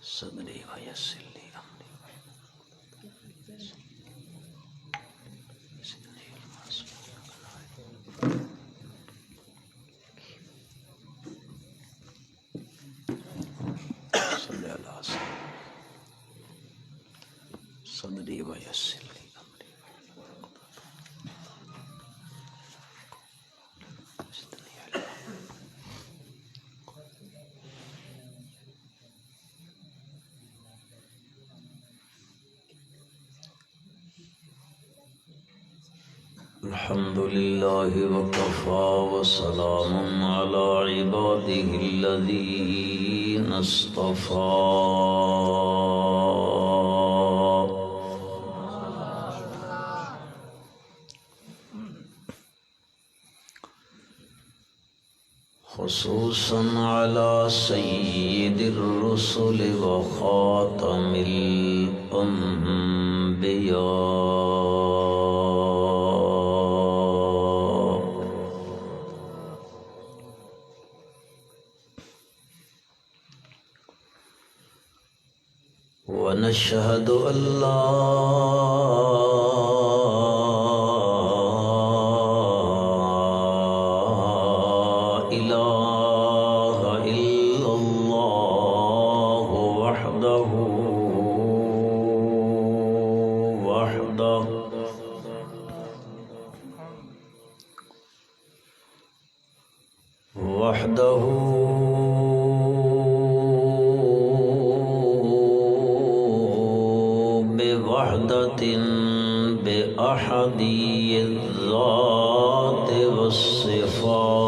صدری ویسر لی امری صلی اللہ صدری ویسر لی امری الحمد لله وكفى وسلام على عباده الذين اصطفى خصوصا على سيد الرسل وخاتم الأنبياء ونشهد أن لا إله إلا الله وحده بوحدة بأحدي الذات والصفات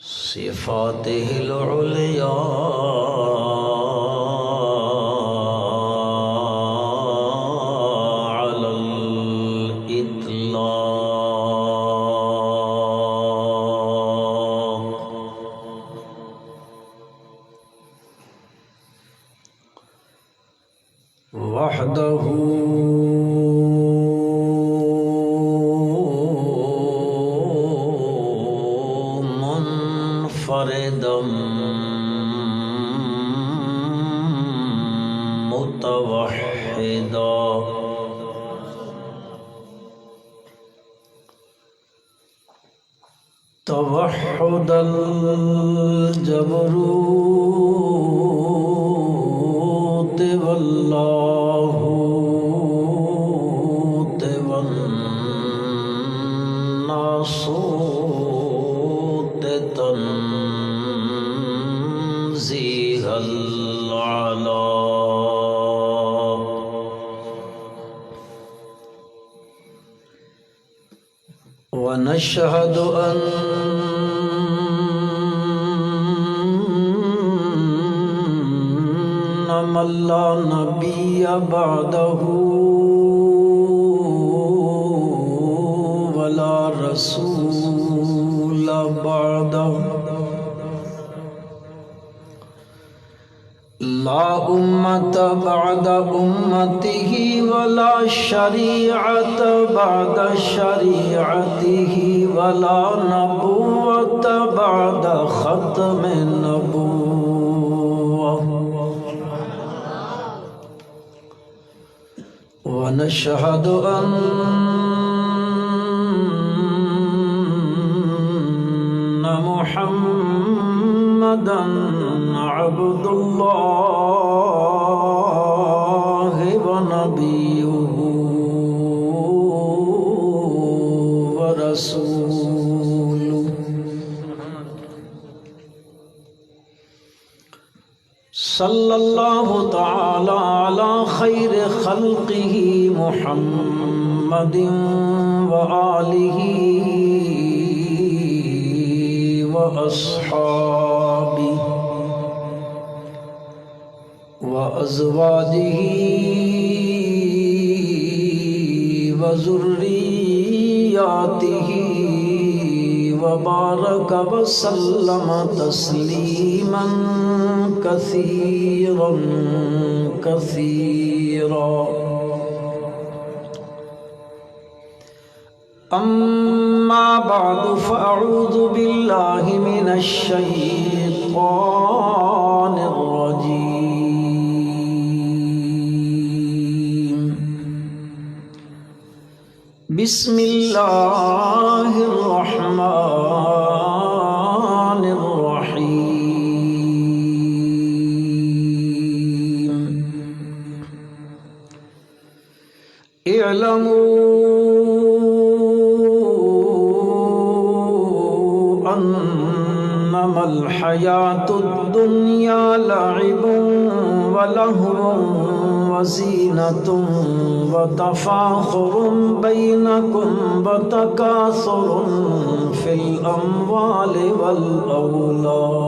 صفاته العليا على الإطلاق وحده منفردا متوحدا توحد الجبروت واللاهوت والناسوت تنزيه العلا ونشهد أن من لا نبي بعده ولا رسول بعده لا أمة بعد أمته ولا شريعة بعد شريعته ولا نبوة بعد ختم النبوة ونشهد أن محمدًا عبد الله ونبيه ورسوله صلى الله تعالى على خير خلقه محمد وآله وأصحابه وأزواجه وذرياته وبارك وسلم تسليما كثيرا كثيرا أما بعد فأعوذ بالله من الشيطان الرجيم. بسم الله الرحمن الرحيم. اعلموا أنما الحياة الدنيا لعب ولهو وزينة وتفاخر بينكم وتكاثر في الأموال والأولاد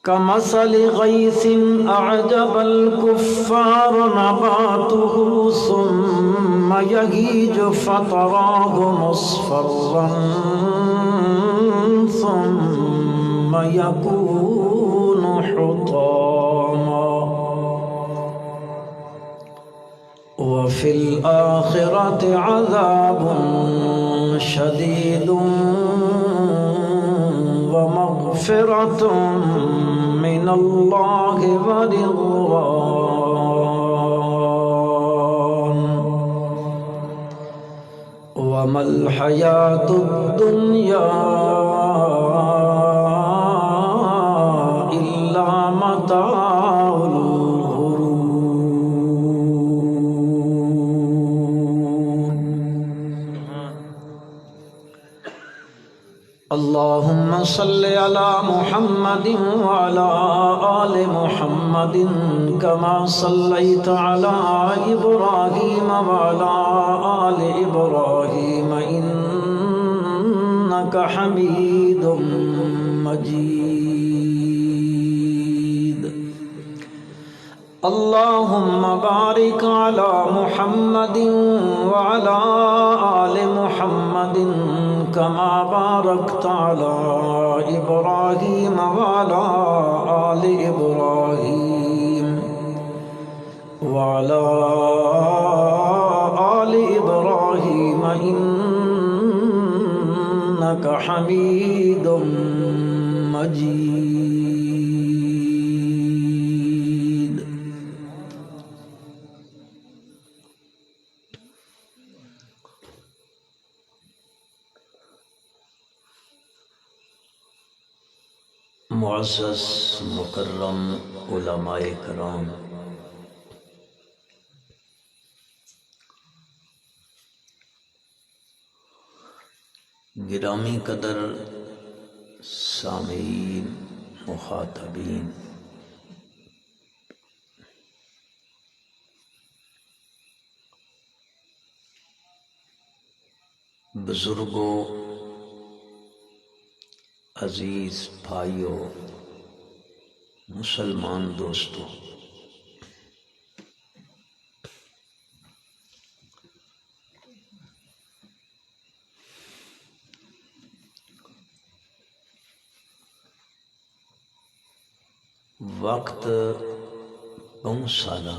كمثل غيث أعجب الكفار نباته ثم يهيج فتراه مصفرا ثم يكون حطاما وفي الآخرة عذاب شديد ومغفرة من الله ورضوان وما الحياة الدنيا إلا متاع الغرور. اللهم صل على محمد وعلى آل محمد كما صليت على إبراهيم وعلى آل إبراهيم إنك حميد مجيد. اللهم بارك على محمد وعلى آل محمد كما باركت على إبراهيم وعلى آل إبراهيم وعلى آل إبراهيم إنك حميد مجيد. معزز مکرم علماء کرام، گرامی قدر سامعین، مخاطبین، بزرگوں، عزیز بھائیوں، مسلمان دوستوں، وقت بہت سارا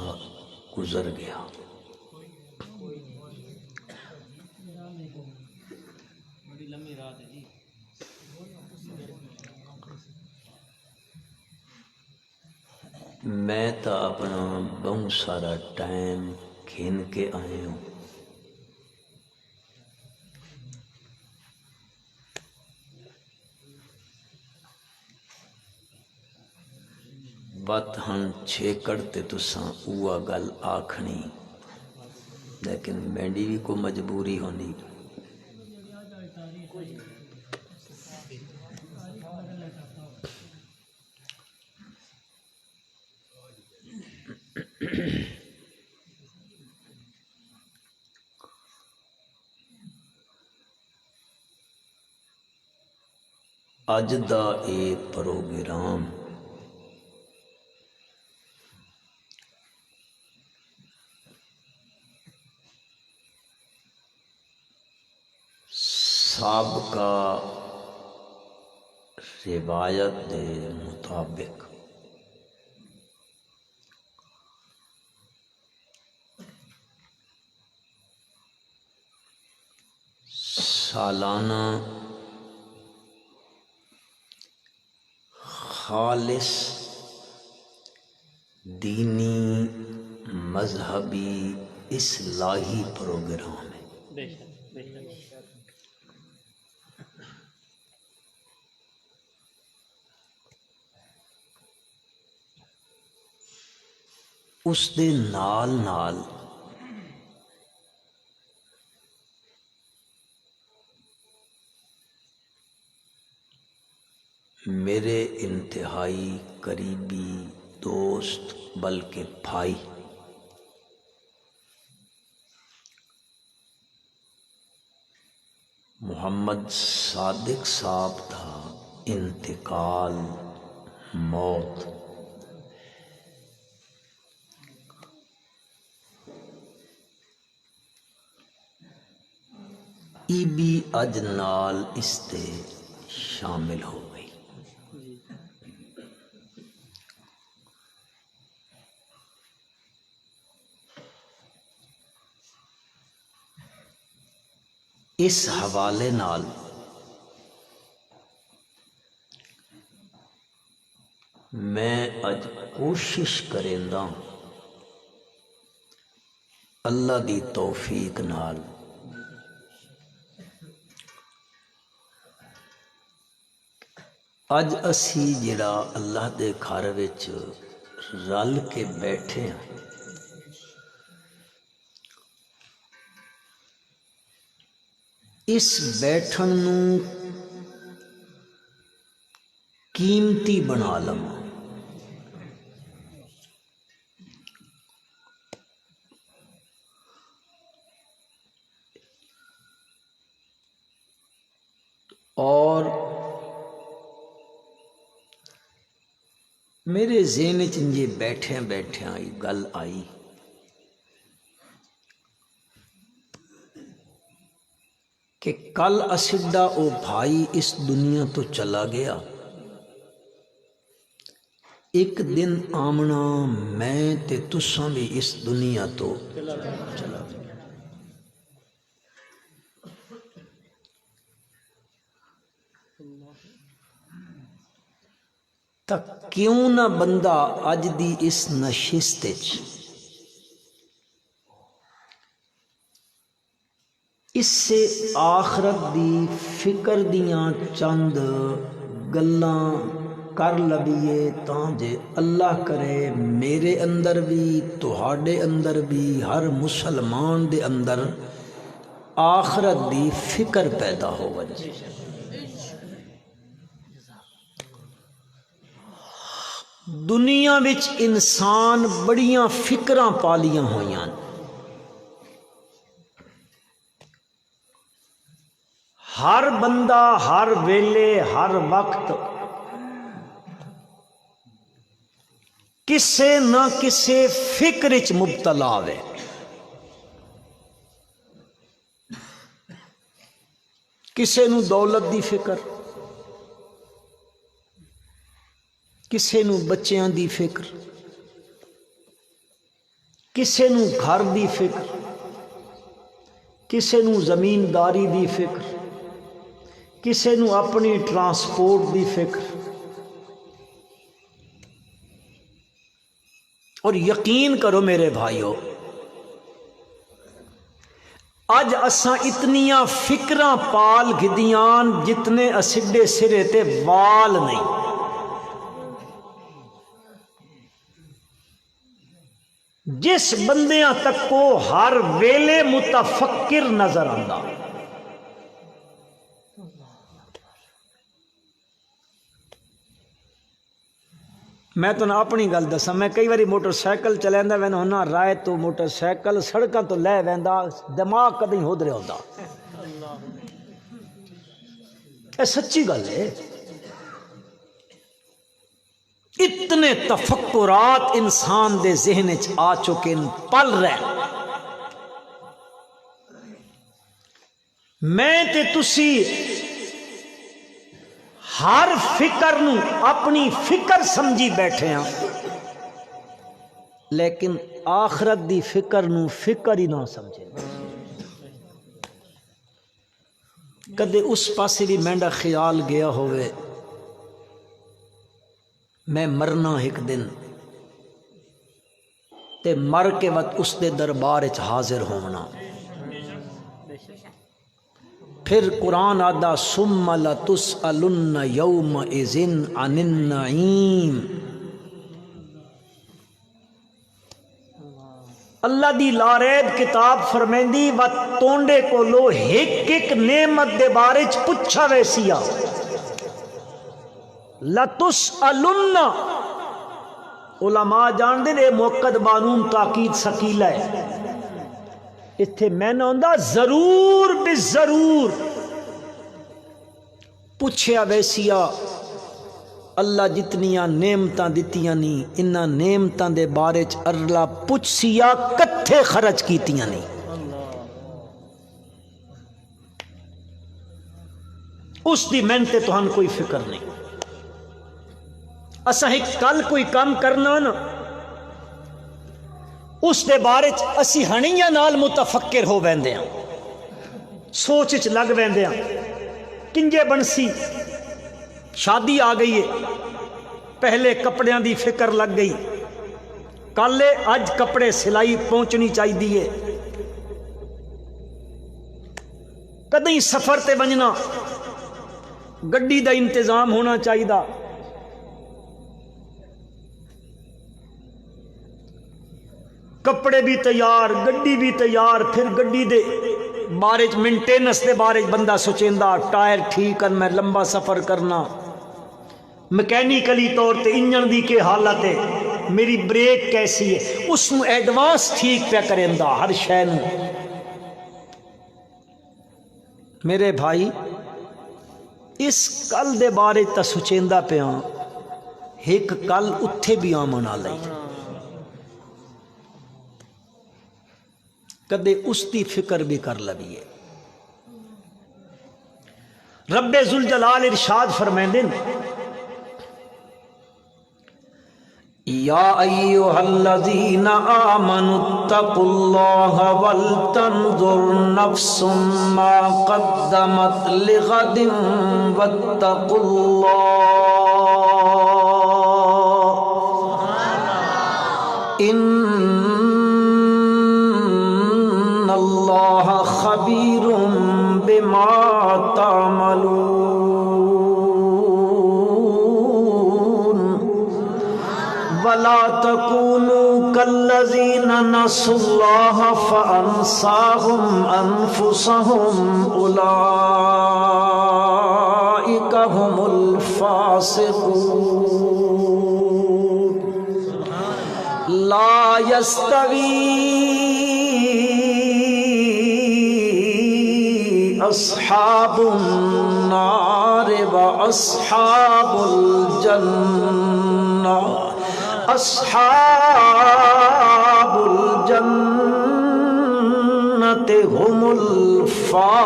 گزر گیا. میں تو اپنا بہت سارا ٹائم کھین کے آئے ہوں. بات ہن چھیکڑ تے تساں اوہ گل آکھنی، لیکن میری بھی کو مجبوری ہونی. اج دا اے پروگرام سابقہ روایت دے مطابق سالانہ خالص دینی مذہبی اصلاحی پروگرام ہے۔ اس دے نال نال میرے انتہائی قریبی دوست بلکہ بھائی محمد صادق صاحب کا انتقال، موت، ای بھی اج نال اس تے شامل ہو گئی۔ اس حوالے نال میں اج کوشش کریندا اللہ دی توفیق نال اج اسی جڑا اللہ دے گھر وچ رل کے بیٹھے ہیں، اس بیٹھن نو قیمتی بنا لواں، اور میرے ذہن وچ یہ بیٹھے گل آئی کہ کل اسڈا او بھائی اس دنیا تو چلا گیا، ایک دن آمنا میں تے تساں بھی اس دنیا تو چلا گیا۔ تک کیوں نہ بندہ اج دی اس نشست وچ اس سے آخرت دی فکر دیاں چند گلاں کر لبیے، تاں جے اللہ کرے میرے اندر بھی، تہاڈے اندر بھی، ہر مسلمان دے اندر آخرت دی فکر پیدا ہو وجے۔ دنیا وچ انسان بڑیاں فکراں پالیاں ہویاں، ہر بندہ ہر ویلے ہر وقت کسے نہ کسے فکر وچ مبتلا ہے۔ کسے نو دولت دی فکر، کسے نو بچیاں دی فکر، کسے نو گھر دی فکر، کسے نو زمینداری دی فکر، کسے نو اپنی ٹرانسپورٹ دی فکر۔ اور یقین کرو میرے بھائیو، اج اساں اتنیاں فکراں پال گدیاں جتنے اسڈے سرے تے وال نہیں۔ جس بندیاں تک کو ہر ویلے متفکر نظر آندا، میں تو اپنی گل دساں، میں کئی باری موٹر سائیکل چلیندا وینا ہونا، رائے تو موٹر سائیکل سڑکاں تو لے ویندا، دماغ کدی ادھر ہوندا۔ اے سچی گل ہے، اتنے تفکرات انسان دے ذہن وچ آ چکے پل رہے۔ میں تے تسی ہر فکر نو اپنی فکر سمجھی بیٹھے ہاں، لیکن آخرت دی فکر نو فکر ہی نہ سمجھے۔ کدے اس پاسے بھی مینڈا خیال گیا ہوئے میں مرنا ایک دن تے مر کے وقت اس دے دربار وچ حاضر ہونا. پھر قرآن آدھا ثم لتسألن یومئذ عن النعیم. اللہ دی لاریب کتاب فرمیندی و تونڈے کو لو ایک ایک نعمت دے بارے چ پچھا ویسیا. لتسألن علماء جان دے اے موقد بانون تاکید ثقیلہ ہے. اتھے میں نہ ہوندا ضرور بالضرور پوچھیا ویسیا. اللہ جتنیاں نعمتاں دتیاں نی انہاں نعمتاں دے بارے چ اللہ پوچھسیا کتھے خرچ کیتیاں نی. اس دی محنت تے تہان کوئی فکر نہیں. اساں ایک کل کوئی کام کرنا نا اس دے بارے چ اسی ہنیاں نال متفکر ہو ویندے ہاں, سوچ چ لگ ویندے ہاں کنجے بنسی. شادی آ گئی ہے, پہلے کپڑیاں دی فکر لگ گئی, کل اج کپڑے سلائی پہنچنی چاہیے. کدیں سفر تے بننا گڈی دا انتظام ہونا چاہیے. کپڑے بھی تیار, گڈی بھی تیار. پھر گڈی دے بارے مینٹیننس دے بارے بندہ سوچیندا ٹائر ٹھیک کر, میں لمبا سفر کرنا, مکینیکلی طور تے انجن دی کے حالت ہے, میری بریک کیسی ہے, اس نو ایڈوانس ٹھیک پہ کریندا ہر شے نو. میرے بھائی اس کل دے بارے تا سوچیندا پیاں ایک کل اتھے بھی آمن آ لئی. کدے اس دی فکر بھی کر لبیے. رب ذوالجلال ارشاد فرمیندے یا ایھا الذین آمنوا اتقوا اللہ ولتنظر نفس ما قدمت لغد واتقوا اللہ ان اللہ خبیر بما تعملون ولا تکونوا کالذین نسوا اللہ فانساہم انفسہم اولئک هم الفاسقون. لا یستوی اصحاب النار واصحاب الجنہ اصحاب الجنۃ هم الفائزون.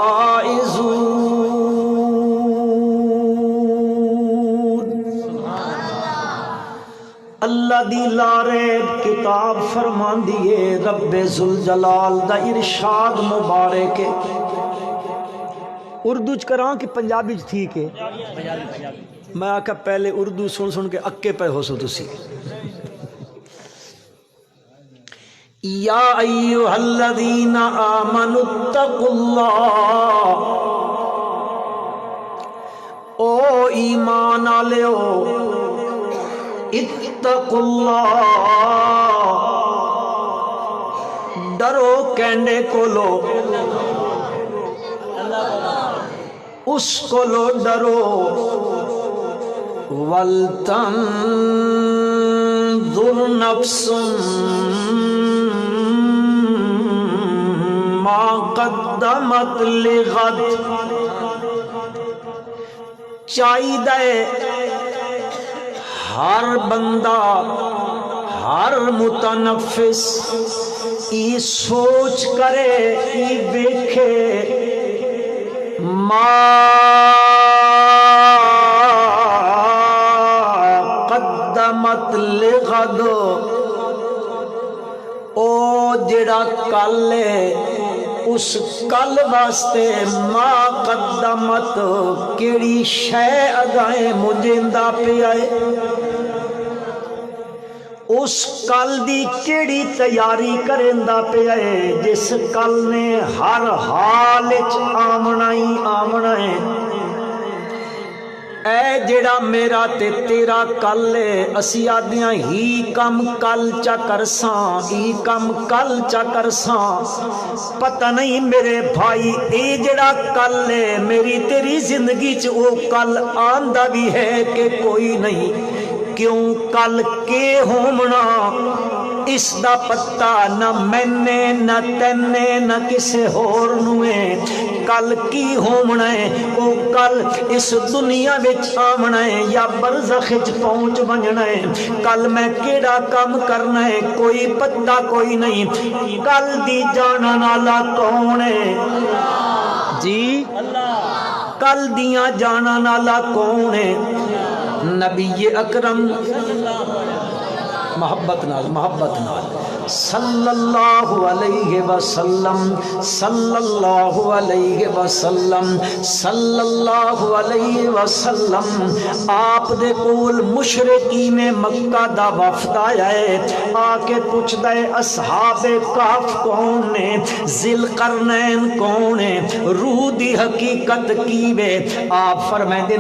اللہ دی لاریب کتاب فرماندی ہے رب ذوالجلال دا ارشاد مبارک ہے. اردو چ کراں کہ پنجابی چ ٹھیک ہے؟ میں آکھا پہلے اردو سن سن کے اکے پہ ہو سو تسی. یا ایھا الذین آمنوا اتقوا اللہ, او ایمان والےو اتقوا اللہ, ڈرو کینڈے کو لو, اس کو لو ڈرو. وَلْتَنظُرْ نَفْسٌ مَا قَدَّمَتْ لِغَدٍ. چاہیے ہر بندہ ہر متنفس ای سوچ کرے ای دیکھے ما قدمت لغد, او جڑا کل ہے اس کل واسطے ما قدمت کیڑی شے اگائیں مجھندا پیائے، اس کل دی کیڑی تیاری کرندا پیائے جس کل نے ہر حال وچ آمنا ہی آمنا ہے۔ اے جڑا میرا تے تیرا کل ہے، اسی آدیاں ہی کم کل چا کرساں، ہی کم کل چا کرساں، پتہ نہیں میرے بھائی اے جڑا کل ہے میری تیری زندگی چ وہ کل آندا بھی ہے کہ کوئی نہیں، کیوں کل کے ہومنا اس دا پتہ نہ میں نہ تینے نہ کسے ہور نوے، کل کی ہومنا ہے وہ کل اس دنیا وچ آمنا ہے یا برزخ وچ پہنچ بننا ہے، کل میں کیڑا کام کرنا ہے کوئی پتہ کوئی نہیں، کل دی جانن والا کون ہے جی، کل دیاں جانن والا کون ہے؟ نبی اکرم محبت نال صلی اللہ علیہ وسلم، صلی اللہ علیہ وسلم، صلی اللہ علیہ وسلم، آپ دے کول مشرکین مکہ دا وفد آیا ہے، آ کے پوچھدا ہے اصحاب کہف کون نے، ذل قرنین کون ہے، روح دی حقیقت کی وے؟ آپ فرمائیں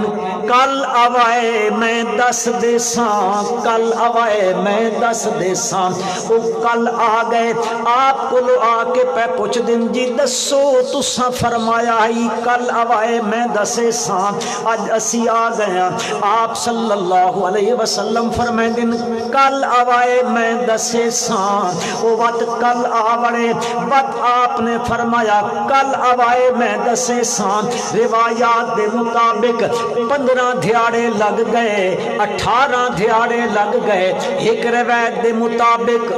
کل آوائے میں دس دے ساں، کل آوائے میں دس دے ساں، وہ کل آ گئے، آپ کو آ کے پہ پوچھ دن جی دسو تساں فرمایا ہی کل آوائے میں دسے ساں، اج اسی آ گیا، آپ صلی اللہ علیہ وسلم فرمائیں دن کل آوائے میں دسے ساں، وہ وقت کل آوڑے وقت آپ نے فرمایا کل آوائے میں دسے ساں، روایات دے مطابق 15 دھیاڑے لگ گئے، 18 دھیاڑے لگ گئے، ایک روایت دے مطابق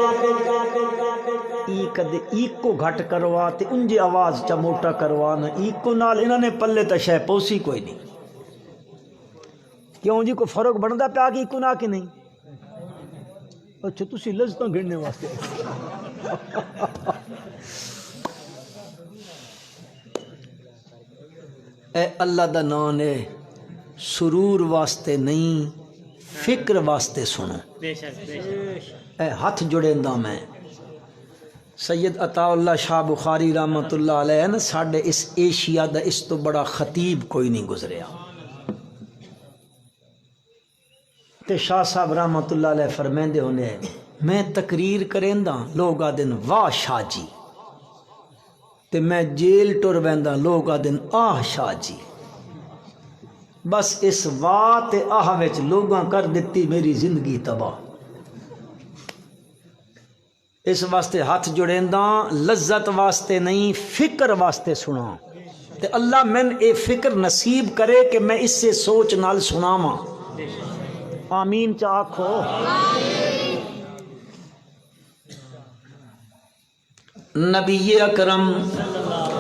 کدے ایکو گھٹ کروا تے انجے آواز چا موٹا کروانا، ایکو نال انہوں نے پلے تا شے پوسی کوئی نہیں، کیوں جی کو فرق بندا پیا کہ ایکو نہ کہ نہیں؟ اچھا تسی لذتاں گھڑنے واسطے اے اللہ دا نام ہے، سرور واسطے نہیں فکر واسطے سنو، اے ہاتھ جڑے دا میں سید عطا اللہ شاہ بخاری رحمت اللہ علیہ نے ساڑھے اس ایشیا دا اس تو بڑا خطیب کوئی نہیں گزریا، تے شاہ صاحب رحمت اللہ علیہ فرمیندے ہونے میں تقریر کریں دا لوگ آدن واہ شاہ جی، تے میں جیل ٹر ویندا لوگ آدن آہ شاہ جی، بس اس واہ تے آہ وچ لوگاں کر دیتی میری زندگی تباہ، اس واسطے ہاتھ جڑینداں لذت واسطے نہیں فکر واسطے سنا، تے اللہ میں اے فکر نصیب کرے کہ میں اس سے سوچ نال سناواں، آمین چا آکھو۔ نبی اکرم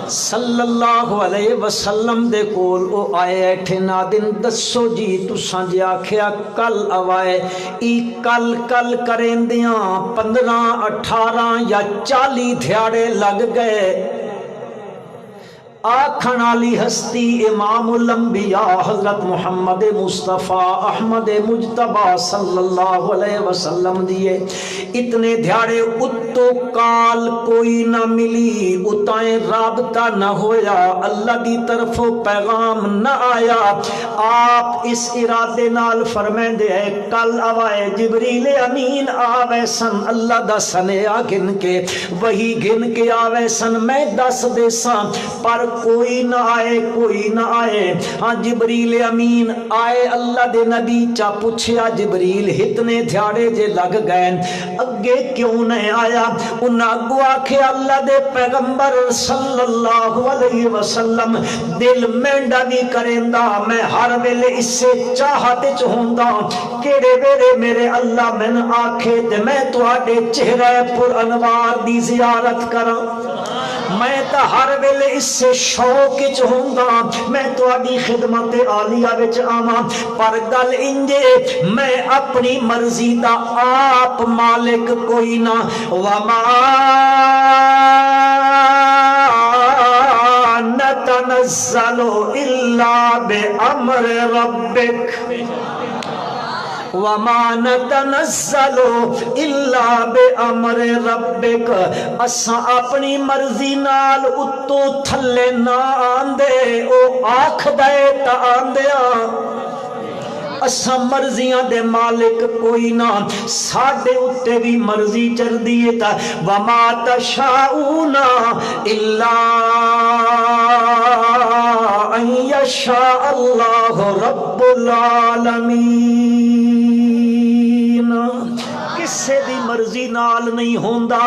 صلی اللہ علیہ وسلم دے کول او آئے ایٹھے نادن دسو جی تساں جی آکھیا کل آوائے ای کل کل کریں دیاں 15 18 یا 40 دھیاڑے لگ گئے، آکھن علی ہستی امام الانبیاء حضرت محمد مصطفیٰ احمد مجتبہ صلی اللہ علیہ وسلم دیے، اتنے دھیاڑے اتو کال کوئی نہ ملی، اتائیں رابطہ نہ ہویا، اللہ دی طرف پیغام نہ آیا، آپ اس ارادے نال فرمائیں دے کل آوائے جبریل امین آوے سن، اللہ دا سنیا گن کے وہی گن کے آوے سن، میں دس دے سان پر کوئی نہ آئے کوئی نہ آئے، ہاں جبریل امین آئے، اللہ دے نبی چا پوچھیا جبریل اتنے دھیاڑے جے لگ گئے اگے کیوں نہیں آیا؟ انہاں اگو آکھے اللہ دے پیغمبر صلی اللہ علیہ وسلم دل مینڈا بھی کریندا، میں ہر ویلے اس سے چاہت چہوندا کیڑے ویلے میرے اللہ میں آکھے تے میں تواڈے چہرہ پر انوار دی زیارت کراں، میں تا ہر ویلے اس سے شوق چہوندا میں تواڈی خدمت عالیہ وچ آواں، پر گل انجے میں اپنی مرضی دا آپ مالک کوئی نہ، وما تنزل الا بامر ربک وما نتنزل الا بامر ربک، اساں اپنی مرضی نال اتو تھلے نہ آندے، او آکھدا اے تا آندیاں، اساں مرضیاں دے مالک کوئی نہ، ساڈے اتے بھی مرضی چردی ہے تا وما تشاؤون الا ان یشاء اللہ رب العالمین۔ کسے دی مرضی نال نہیں ہوندا،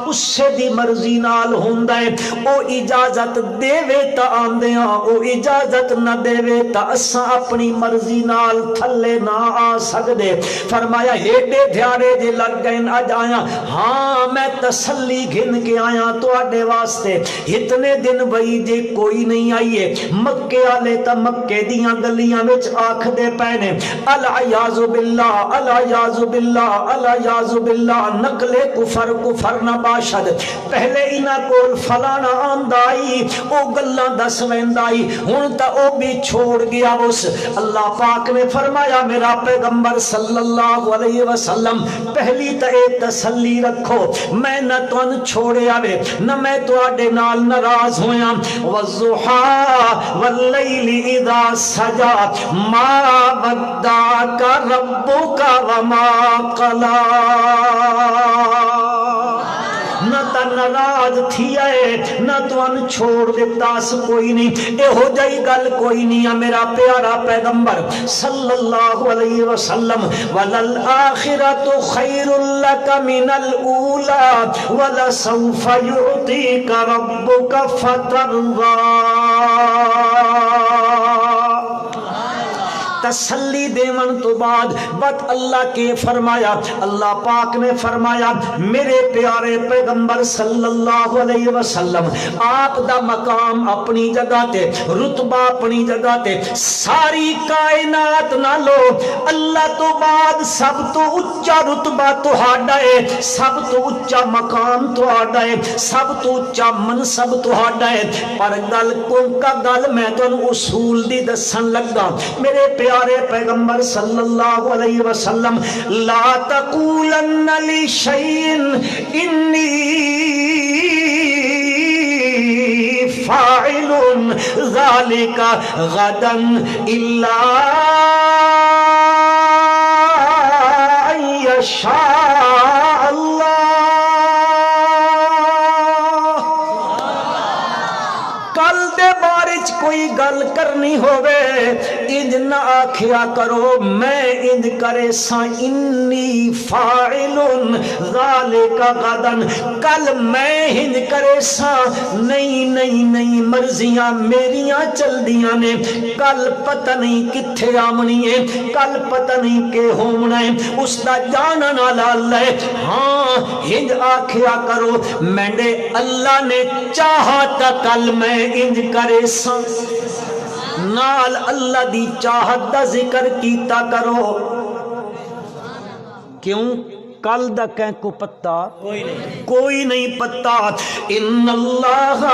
اسے دی مرضی نال ہوندا ہے، او اجازت دے وے تا آندیاں، او اجازت نہ دے وے تا اساں اپنی مرضی نال تھلے نہ آ سکدے۔ فرمایا ایڈے دھیاڑے جے لگ گئے اج آیا، ہاں میں تسلی گھن کے آیا تواڈے واسطے، اتنے دن بئی جے کوئی نہیں آئیے، مکے والے تا مکے دیاں گلیاں وچ آکھدے پے نے العیاذ باللہ العیاذ باللہ العیاذ باللہ، نقل کفر کفر نہ باشد، پہلے انہاں کول فلانا آندائی او گلاں دس ویندائی، ہن تا او بھی چھوڑ گیا اس۔ اللہ پاک نے فرمایا میرا پیغمبر صلی اللہ علیہ وسلم پہلی تا اے تسلی رکھو، میں نہ تون چھوڑے آوے، نہ میں تواڈے نال ناراض ہویاں، والضحى واللیل اذا سجا ما ودعك ربك وما قلى، نہ تا ناراض تھی ہے نہ توان چھوڑ دیتا اس کوئی نہیں، اے ہو جائی گل کوئی نہیں ہے میرا پیارا پیغمبر صلی اللہ علیہ وسلم، وَلَلْآخِرَةُ خَيْرٌ لَكَ مِنَ الْأُولَى وَلَسَوْفَ يُعْطِيكَ رَبُّكَ فَتَرْضَى۔ تسلی دیون تو بعد بات اللہ کے فرمایا، اللہ پاک نے فرمایا میرے پیارے پیغمبر صلی اللہ علیہ وسلم آپ دا مقام اپنی جگہ تے، رتبہ اپنی جگہ تے، ساری کائنات نہ لو، اللہ تو بعد سب تو اچا رتبہ تہاڈا ہے، سب تو اچا مقام تہاڈا ہے، سب تو اچا منصب تہاڈا ہے، پر گل کون کا گل میں تانوں اصول دی دسن لگا میرے پیارے پیغمبر صلی اللہ علیہ وسلم، لا تقولن لشیء انی فاعل ذلك غدا الا ان یشاء اللہ۔ کل دے بارے کوئی گل کرنی ہوئے انج نہ آکھیا کرو میں انج کرے سا انی فاعل ذالک غدن، کل میں انج کرے سا، نہیں نہیں نہیں، مرضیاں میریاں چل دیاں نے، کل پتہ نہیں کتھے آمنی ہے، کل پتہ نہیں کہ ہومنا ہے، اس دا جانا نہ لال ہے، ہاں انج آکھیا کرو میں اللہ نے چاہا تا کل میں انج کرے سا، نال اللہ دی چاہت دا ذکر کیتا کرو، کیوں کل دا کہیں کو پتہ کوئی نہیں پتہ، ان اللہ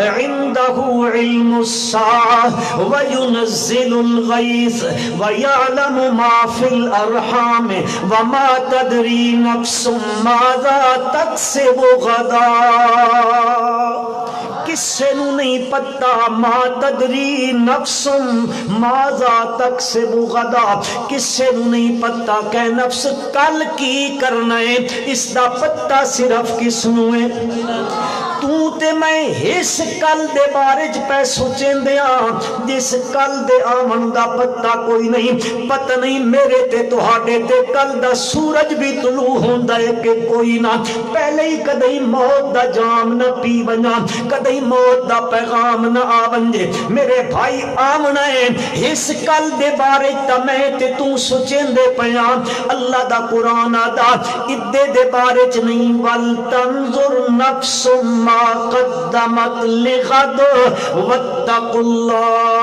عندہ علم الساعہ وینزل الغیث ویعلم ما فی الارحام وما تدری نفس ماذا تکسب غدا، کسے نو نہیں پتا ما تدری نفس ماذا تکسب غدا، کسے نو نہیں پتا کہ نفس کل کی کرنا ہے، اس دا پتا صرف کس نو ہے، تو تے میں اس کل دے بارے پہ سوچیں دیا جس کل دے آمن دا پتا کوئی نہیں، پتہ نہیں میرے تے تہاڈے تے کل دا سورج بھی طلوع ہوندا ہے کہ کوئی نہ، پہلے ہی کدی موت دا جام نہ پی ونجا، کدی موت دا پیغام نہ آ ونجے، میرے بھائی آمنا ہے اس کل دے بارے تا میں تے تو سوچیں دے پیاں، اللہ دا قرآن آدھا ادے دے بارے چ نہیں، وَلْتَنْظُرْ نَفْسٌ مَا قَدَّمَتْ لِغَدْ وَاتَّقُوا اللَّهَ،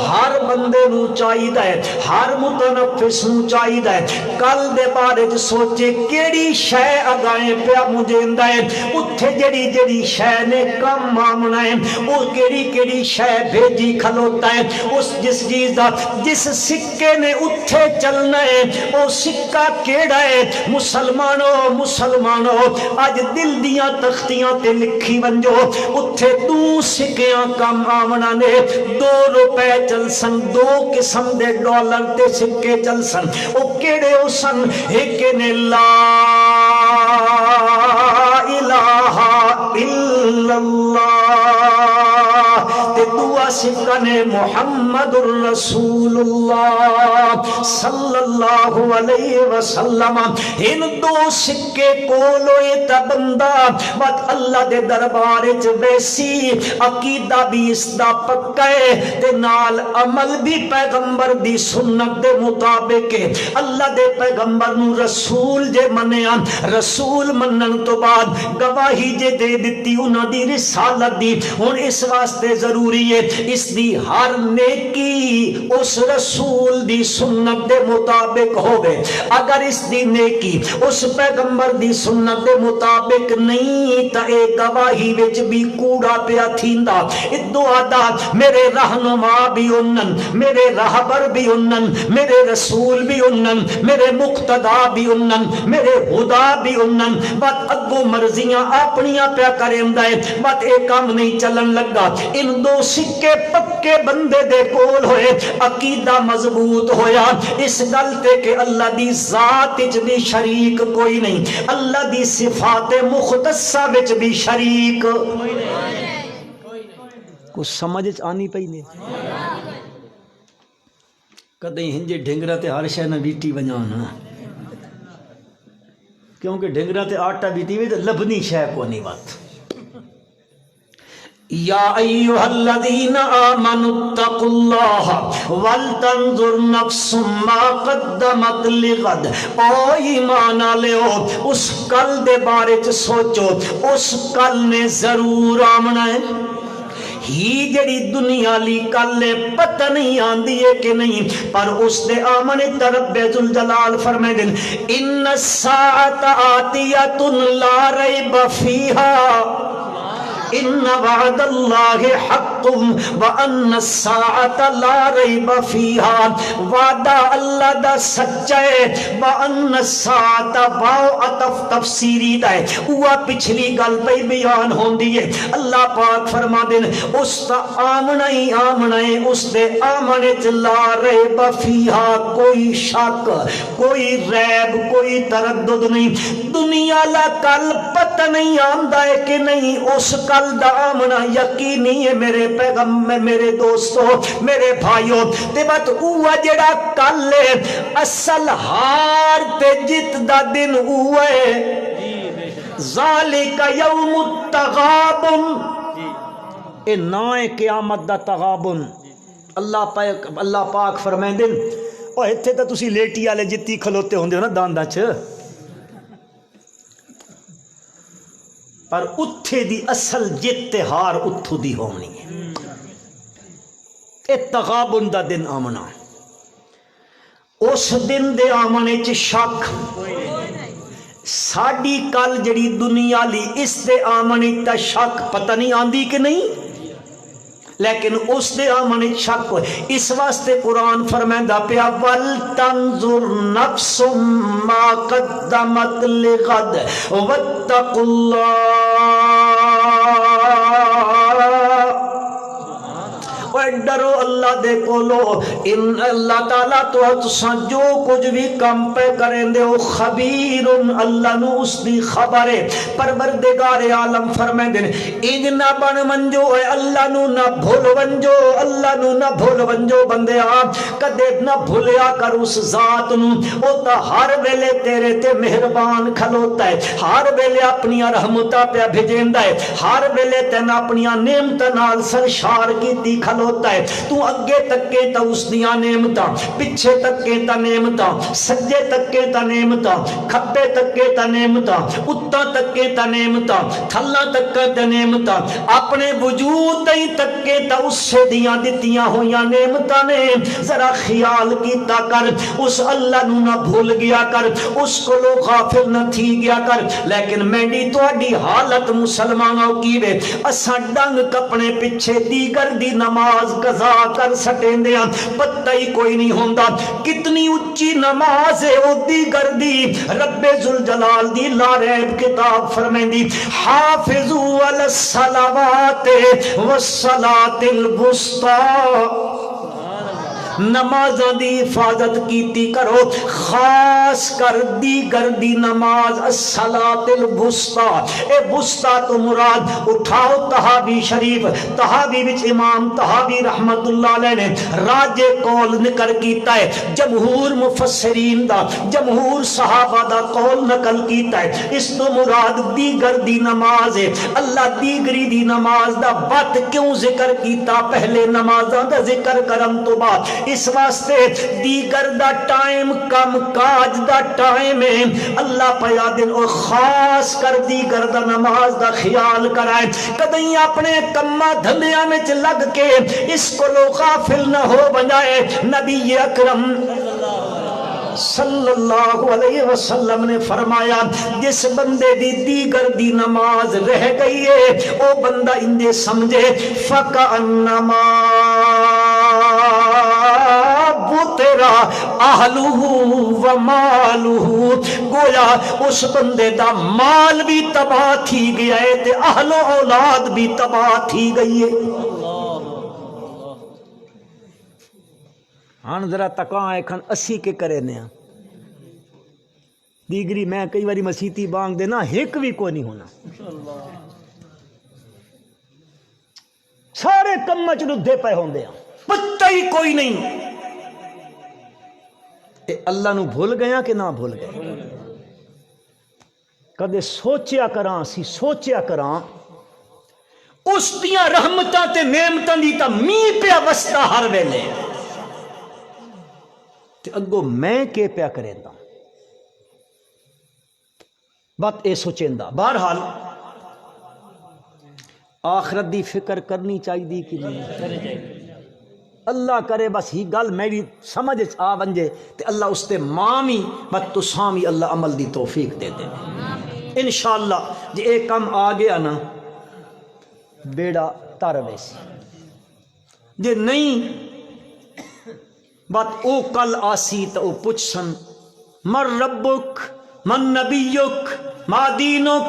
ہر بندہ بندے نو چاہیدا ہے، ہر متنفس نو چاہیدا ہے کل دے بارے چ سوچے کیڑی شے اگائیں پیا مجھے ہے، اتھے جڑی جڑی شے نے کم آمنا ہے وہ کیڑی کیڑی شے بھیجی کھلوتا ہے، اس جس چیز دا جس سکے نے اتھے چلنا ہے وہ سکہ کیڑا ہے؟ مسلمانوں اج دل دیاں تختیاں تے لکھی ونجو اتھے دو سکیاں کم آمنا نے، 2 روپے چل سن، 2 قسم دے ڈالر تے سکے چل سن، او کیڑے ہو سن؟ ایک نے لا الہ الا اللہ تے دعا سکہ نے محمد الرسول اللہ صلی اللہ علیہ وسلم۔ ان 2 سکے کولوئے تا بندہ بات اللہ دے دربار وچ ویسی عقیدہ بھی اس دا پکا ہے تے نال عمل بھی پیغمبر دی سنت دے مطابق ہے۔ اللہ دے پیغمبر نو رسول جے منیا، رسول منن تو بعد گواہی جے دے دتی انہاں دی رسالت دی، ہن اس واسطے ضروری ہے اس دی ہر نیکی اس رسول دی سنت دے مطابق ہوئے۔ اگر اس دی نیکی اس پیغمبر دی سنت دے مطابق نہیں تا اے گواہی وچ بھی کوڑا پیا تھیندا۔ ادو آدھا میرے رہنما بھی انن، میرے رہبر بھی انن، میرے رسول بھی انن، میرے مقتدا بھی انن، میرے خدا بھی انن، بات اگو مرضیاں اپنیاں پیا کریندا ہے، بات ایک کام نہیں چلن لگا۔ ان 2 سکے پکے بندے دے کول ہوئے، عقیدہ مضبوط ہویا اس گل تے کہ اللہ دی ذات وچ بھی شریک کوئی نہیں، اللہ دی صفات مختصہ وچ بھی شریک کچھ سمجھ آنی پئی نے۔ کدیں ہنجے ڈھنگرا تے ہر شے نہ ویٹی ونجانا، کیونکہ ڈھنگرا تے آٹا ویٹی وے تے لبنی شے کو نہیں بات۔ یا ایھا الذین آمنوا اتقوا اللہ ولتنظر نفس ما قدمت لغد۔ او ایمان والو اس کل دے بارے چ سوچو، اس کل نے ضرور آمنا ہے۔ ہی جڑی دنیا لی کلے پتہ نہیں آندی ہے کہ نہیں، پر اس دے آمنے طرف ذوالجلال فرمائے دن ان الساعۃ آتیۃ لا ریب فیہا ان وعد اللہ حق وان الساعۃ لا ریب فیہا۔ وعدہ اللہ دا سچا ہے، وان الساعۃ واو عطف تفسیری دا ہے، وہ پچھلی گل پہ بیان ہوندی ہے۔ اللہ پاک فرما دین اس دا آمنا ہی آمنا ہے، اس دے آمنے چ لا ریب فیہا، کوئی شک کوئی ریب کوئی تردد نہیں۔ دنیا لا کل پتہ نہیں آندا ہے کہ نہیں، اس کل دا آمنا یقینی ہے میرے پیغمبر، میرے دوستو، میرے بھائیوں۔ تے بات اوہ جڑا کل ہے اصل ہار تے جت دا دن اوہ ہے، ذالک یوم التغابن، اے نائے قیامت دا تغابن۔ اللہ پاک فرمائیں دن او اتھے تا تسی لیٹی آلے جتی کھلوتے ہوندے ہو نا داندہ چھ، پر اتھے دی اصل جتہار اتھو دی ہونی ہے۔ اتغابن دا دن آمنا، اس دن دے آمنے چ شک ساڑی کل جڑی دنیا لی اس دے آمنے تا شک پتہ نہیں آندی کہ نہیں، لیکن اس دے آمنے شک ہوئے۔ اس واسطے قرآن فرمائندہ پیا وَلْتَنْظُرْ نَفْسٌ مَا قَدَّمَتْ لِغَدْ وَاتَّقُوا اللَّهَ۔ ڈرو اللہ دے کولو، ان اللہ تعالیٰ تو تساں جو کچھ بھی کم پہ کریں دے ہو خبیر، اللہ نو اس دی خبر ہے۔ پروردگار عالم فرمائیں دے انج نہ بن منجو اے اللہ نو نہ بھول ونجو، اللہ نو نہ بھول ونجو بندے آپ کدے نہ بھولیا کر اس ذات نو، او تا ہر ویلے تیرے تے مہربان کھلوتا ہے، ہر ویلے اپنی رحمتہ پہ بھیجیندا ہے، ہر ویلے تین اپنی نعمت نال سرشار کیتی کھلوتا کھلوتا ہے، تو اگے تکے تا اس دیاں نعمتاں، پچھے تکے تا نعمتاں، سجے تکے تا نعمتاں، کھبے تکے تا نعمتاں، اتاں تکے تا نعمتاں، تھلاں تکے تا نعمتاں، اپنے وجود تئی تکے تا اس سے دیاں دتیاں ہویاں نعمتاں نے۔ ذرا خیال کیتا کر، اس اللہ نو نہ بھول گیا کر، اس کو لو غافل نہ تھی گیا کر۔ لیکن میری تواڈی حالت مسلمانوں کی وے، اساں ڈنگ کپنے پیچھے دیگر دی نماز قضا کر سٹیندے ہاں، پتہ ہی کوئی نہیں ہوندا کتنی اچھی نماز ہے او دیگر دی۔ رب ذوالجلال دی لا ریب کتاب فرمیندی حافظوا علی الصلوات والصلاۃ الوسطی، نمازاں دی حفاظت کیتی کرو، خاص کر دیگر دی نماز الصلاۃ الوسطی۔ اے وسطی تو مراد اٹھاؤ تہاوی شریف، تہاوی وچ امام تہاوی رحمت اللہ علیہ نے راج قول نقل کیتا ہے، جمہور مفسرین دا، جمہور صحابہ دا قول نقل کیتا ہے، اس تو مراد دیگر دی نماز ہے۔ اللہ دیگری دی نماز دا بات کیوں ذکر کیتا پہلے نمازاں دا ذکر کرن تو بعد؟ اس واسطے دیگر دا ٹائم کم کاج دا ٹائم ہے، اللہ پیا دن اور خاص کر دیگر دا نماز دا خیال کرائے، کدیں اپنے کما دھندیاں میں لگ کے اس کو لو غافل نہ ہو بجائے۔ نبی اکرم صلی اللہ علیہ وسلم نے فرمایا جس بندے دی دیگر دی نماز رہ گئی ہے او بندہ اندے سمجھے فَكَأَنَّمَا بُتِرَ أَهْلُهُ وَمَالُهُ، گویا اس بندے دا مال بھی تباہ تھی گیا ہے تے اہل و اولاد بھی تباہ تھی گئی ہے۔ ہاں ذرا تکاں ایکھن اسی کے کرے نیا دیگری میں کئی باری مسیتی بانگ دینا ہک بھی کوئی نہیں ہونا، سارے کم چلدے پہ ہوں دے پتہ ہی کوئی نہیں۔ اے اللہ نو بھول گیا کہ نہ بھول گیا؟ کدے سوچیا کراں سی، سوچیا کراں اس دیاں رحمتاں تے نعمتاں دی تا می پیا وستا ہر ویلے تے اگو میں کے پیا کریندا بات اے سوچیندا۔ بہرحال آخرت دی فکر کرنی چاہیے کہ نہیں؟ اللہ کرے بس ہی گل میری سمجھ آ ونجے تے اللہ اس تے مامی بس تسامی اللہ عمل دی توفیق دے دے انشاءاللہ۔ جے ایک کم آ گیا نا بیڑا تر ویسی، جے نہیں بات او کل آسی تو او پوچھ سن من ربک من نبیک ما دینک،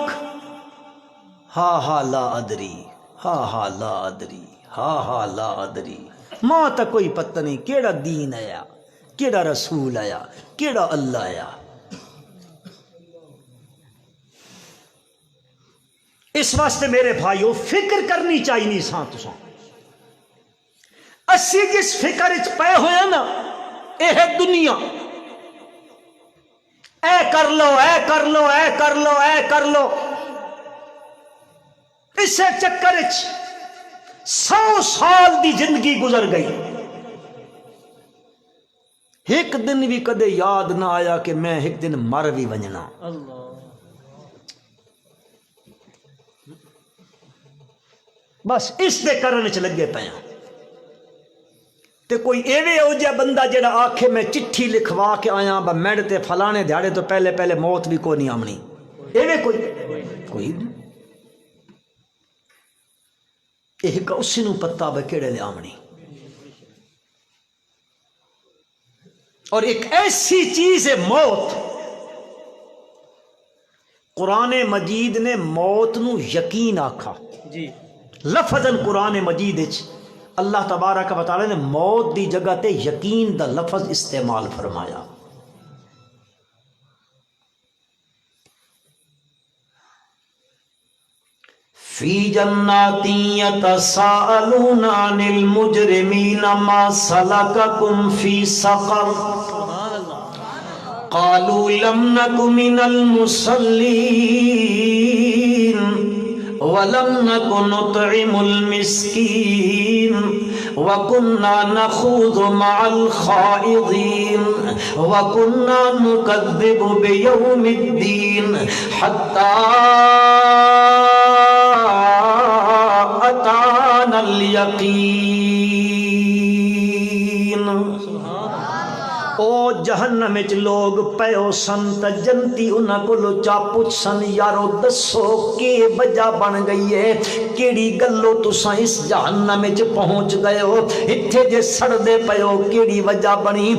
ہا ہا لا ادری، ہا ہا لا ادری، ہا ہا لا ادری، ماں تا کوئی پتہ نہیں کیڑا دین آیا، کیڑا رسول آیا، کیڑا اللہ آیا۔ اس واسطے میرے بھائیو فکر کرنی چاہیے ساں تساں، اسی جس فکر اچ پے ہویا نا اے ہے دنیا، اے کر لو اے کر لو اے کر لو اے کر لو، اس چکر اچ 100 سال دی زندگی گزر گئی، ایک دن بھی کدے یاد نہ آیا کہ میں ایک دن مر بھی ونجنا۔ بس اس دے کرنے چ لگے پے ہیں تے کوئی ایویں ہو جا بندہ جڑا آکھے میں چٹھی لکھوا کے آیا با میڈ تے فلانے دیہاڑے تو پہلے پہلے موت بھی کوئی نہیں آمنی، ایویں کوئی ایک اسی نو پتہ بے کیڑے لے آمنی۔ اور ایک ایسی چیز ہے موت، قرآن مجید نے موت نو یقین آکھا جی، لفظاً قرآن مجید وچ اللہ تبارک و تعالی نے موت دی جگہ تے یقین دا لفظ استعمال فرمایا۔ فی جنات یتساءلون عن المجرمین ما سلککم فی سقر قالوا لم نک من المصلین وَلَمْ نَكُ نُطْعِمُ الْمِسْكِينَ وَكُنَّا نَخُوضُ مَعَ الْخَائِضِينَ وَكُنَّا نُكَذِّبُ بِيَوْمِ الدِّينِ حَتَّى أَتَانَا الْيَقِينُ۔ او جہنم وچ لوگ پیو سن تے جنتی انہاں کولوں چا پوچھ سن یارو دسو کی وجہ بن گئی ہے، کیڑی گلوں تساں اس جہنم وچ پہنچ گئے ہو، ایتھے جے سڑدے پیو کیڑی وجہ بنی،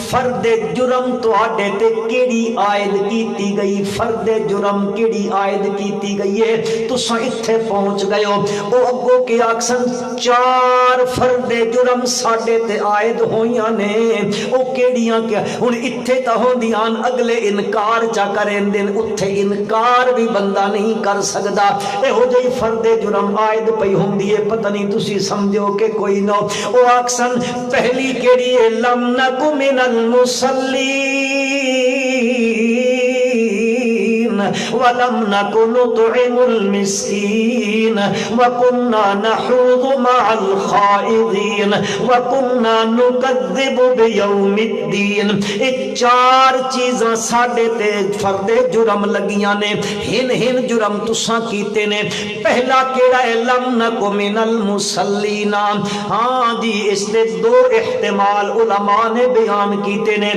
فرد جرم تواڈے تے کیڑی عائد کیتی گئی، فرد جرم کیڑی عائد کیتی گئی ہے تساں ایتھے پہنچ گئے ہو۔ او اگوں کے آکسن 4 فرد جرم ساڈے تے عائد ہویاں نے، او کیڑیاں کیا ہن اتھے تا ہوندیاں اگلے انکار چا کریں دن، اتھے انکار بھی بندہ نہیں کر سکدا، اے ہو جئی فرد جرم عائد پئی ہوندی ہے، پتہ نہیں تسی سمجھو کہ کوئی نہ او آکسن پہلی کیڑی ہے لم نکو من المصلین ولم نکو نطعم المسکین وکنا نحوض مع الخائضین وکنا نکذب بیوم الدین۔ یہ 4 چیزاں ساڈے تے فرد جرم لگیاں نے، ہن ہن جرم تساں کیتے نے۔ پہلا کیڑا ہے لم نکو من المصلین، ہاں جی اس دے 2 احتمال علماء نے بیان کیتے نے۔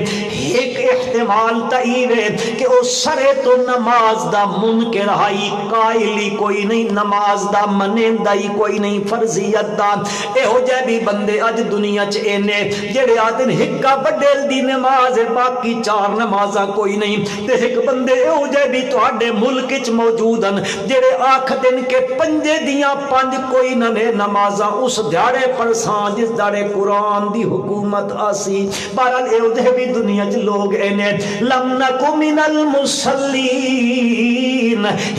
ایک احتمال تئی ہے کہ او سرے تو نماز دا منکر ہائی، قائلی کوئی نہیں، نماز دا منیندا ہی کوئی نہیں، فرضیت دا۔ اے ہو جائے بھی بندے اج دنیا چ اینے جڑے آدن ہکا بڈیل دی نماز ہے باقی 4 نمازاں کوئی نہیں، تے ایک بندے اے ہو جائے بھی تواڈے ملک وچ موجود ہیں جڑے آکھ دن کے 5 دیاں 5 کوئی نہ نے نمازاں اس دیہڑے پڑھساں جس دیہڑے قرآن دی حکومت آسی۔ بہرحال اے ہو جائے بھی دنیا چ لوگ اینے لم نکو من المصلین،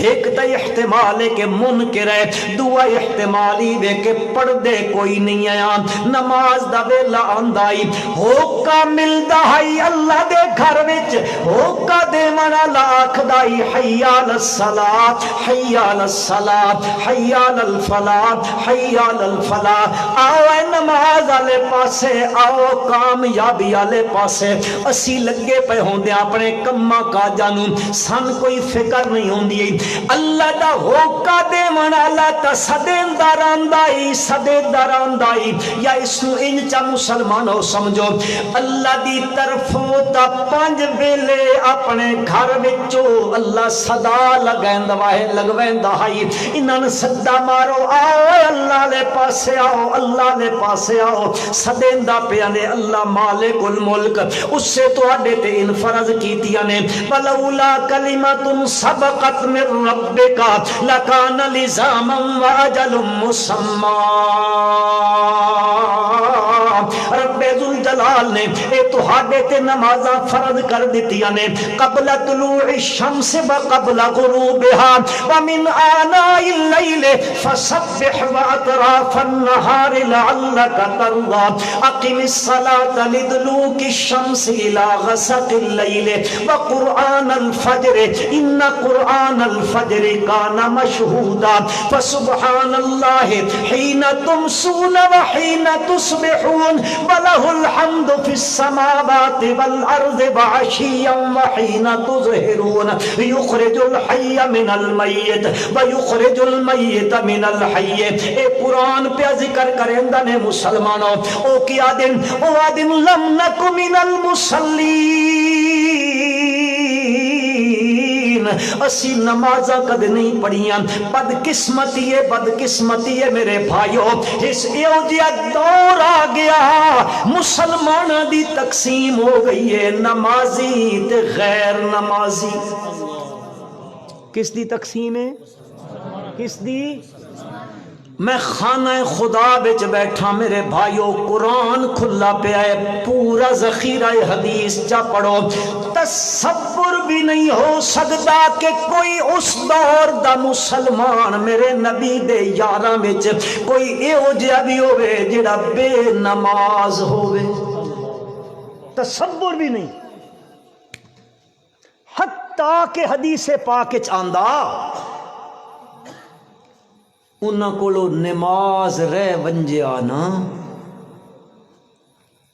ایک تا احتمال ہے کہ منکر ہے، دوسرا احتمال ہے کہ پڑھدے کوئی نہیں آیا، نماز دا ویلا آندا ہی ہوکا ملدا ہے اللہ دے گھر وچ، ہوکا دیوان والا آکھدا ہی حی علی الصلاۃ حی علی الصلاۃ حی علی الفلاح حی علی الفلاح، آؤ اے نماز والے پاسے آؤ کامیابی والے پاسے۔ اسی لگے پے ہوندے اپنے کماں کاجاں نوں، سن کوئی فکر نہیں ہوندی، اللہ دا ہوکا دیوان والا تا سدیندار آندائی سدیندار آندائی، یا اس نو انج چا مسلمانو سمجھو اللہ دی طرفوں تا 5 ویلے اپنے گھر وچوں اللہ صدا لگویندا ہے، انہاں نوں صدا مارو آؤ اللہ دے پاسے آؤ اللہ دے پاسے آؤ، سدیندا پیا نے اللہ مالک الملک، اس سے تواڈے تے ان فرض کیتیاں نے ولولا کلمۃ سبقت من ربک لکان لزاما واجل مسمى۔ رب ذوالجلال نے اے تہاڈے تے نمازاں فرض کر دتیاں نے قبل طلوع الشمس وقبل غروبها ومن آناء الليل فسبح واطراف النهار لعلك ترضى اقم الصلاة لدلوك الشمس الى غسق الليل وقرآن الفجر ان قرآن الفجر كان مشهودا فسبحان الله حين تمسون وحين تصبحون وله الحمد في السماوات والأرض وعشيا وحين تظهرون يخرج الحي من الميت ويخرج الميت من الحي۔ اے قرآن پہ ذکر کرندہ نے مسلمانوں او کیا دن او آدم لم نکو من المصلین، اسی نمازہ قد نہیں پڑھیاں، بدقسمتی ہے میرے بھائیو، اس ایوجیا دور آ گیا مسلمان دی تقسیم ہو گئی ہے نمازی تے غیر نمازی۔ کس دی تقسیم ہے؟ کس دی؟ میں خانہ خدا بچ بیٹھا میرے بھائیو، قرآن کھلا پیا ہے، پورا ذخیرہ حدیث چا پڑھو، تصور بھی نہیں ہو سکتا کہ کوئی اس دور دا مسلمان میرے نبی دے یاراں وچ کوئی ایہو جہا بھی ہوے جڑا بے نماز ہوے، تصور بھی نہیں، حتیٰ کہ حدیث پاک وچ آندا انہاں کولو نماز رہ ونجیا نا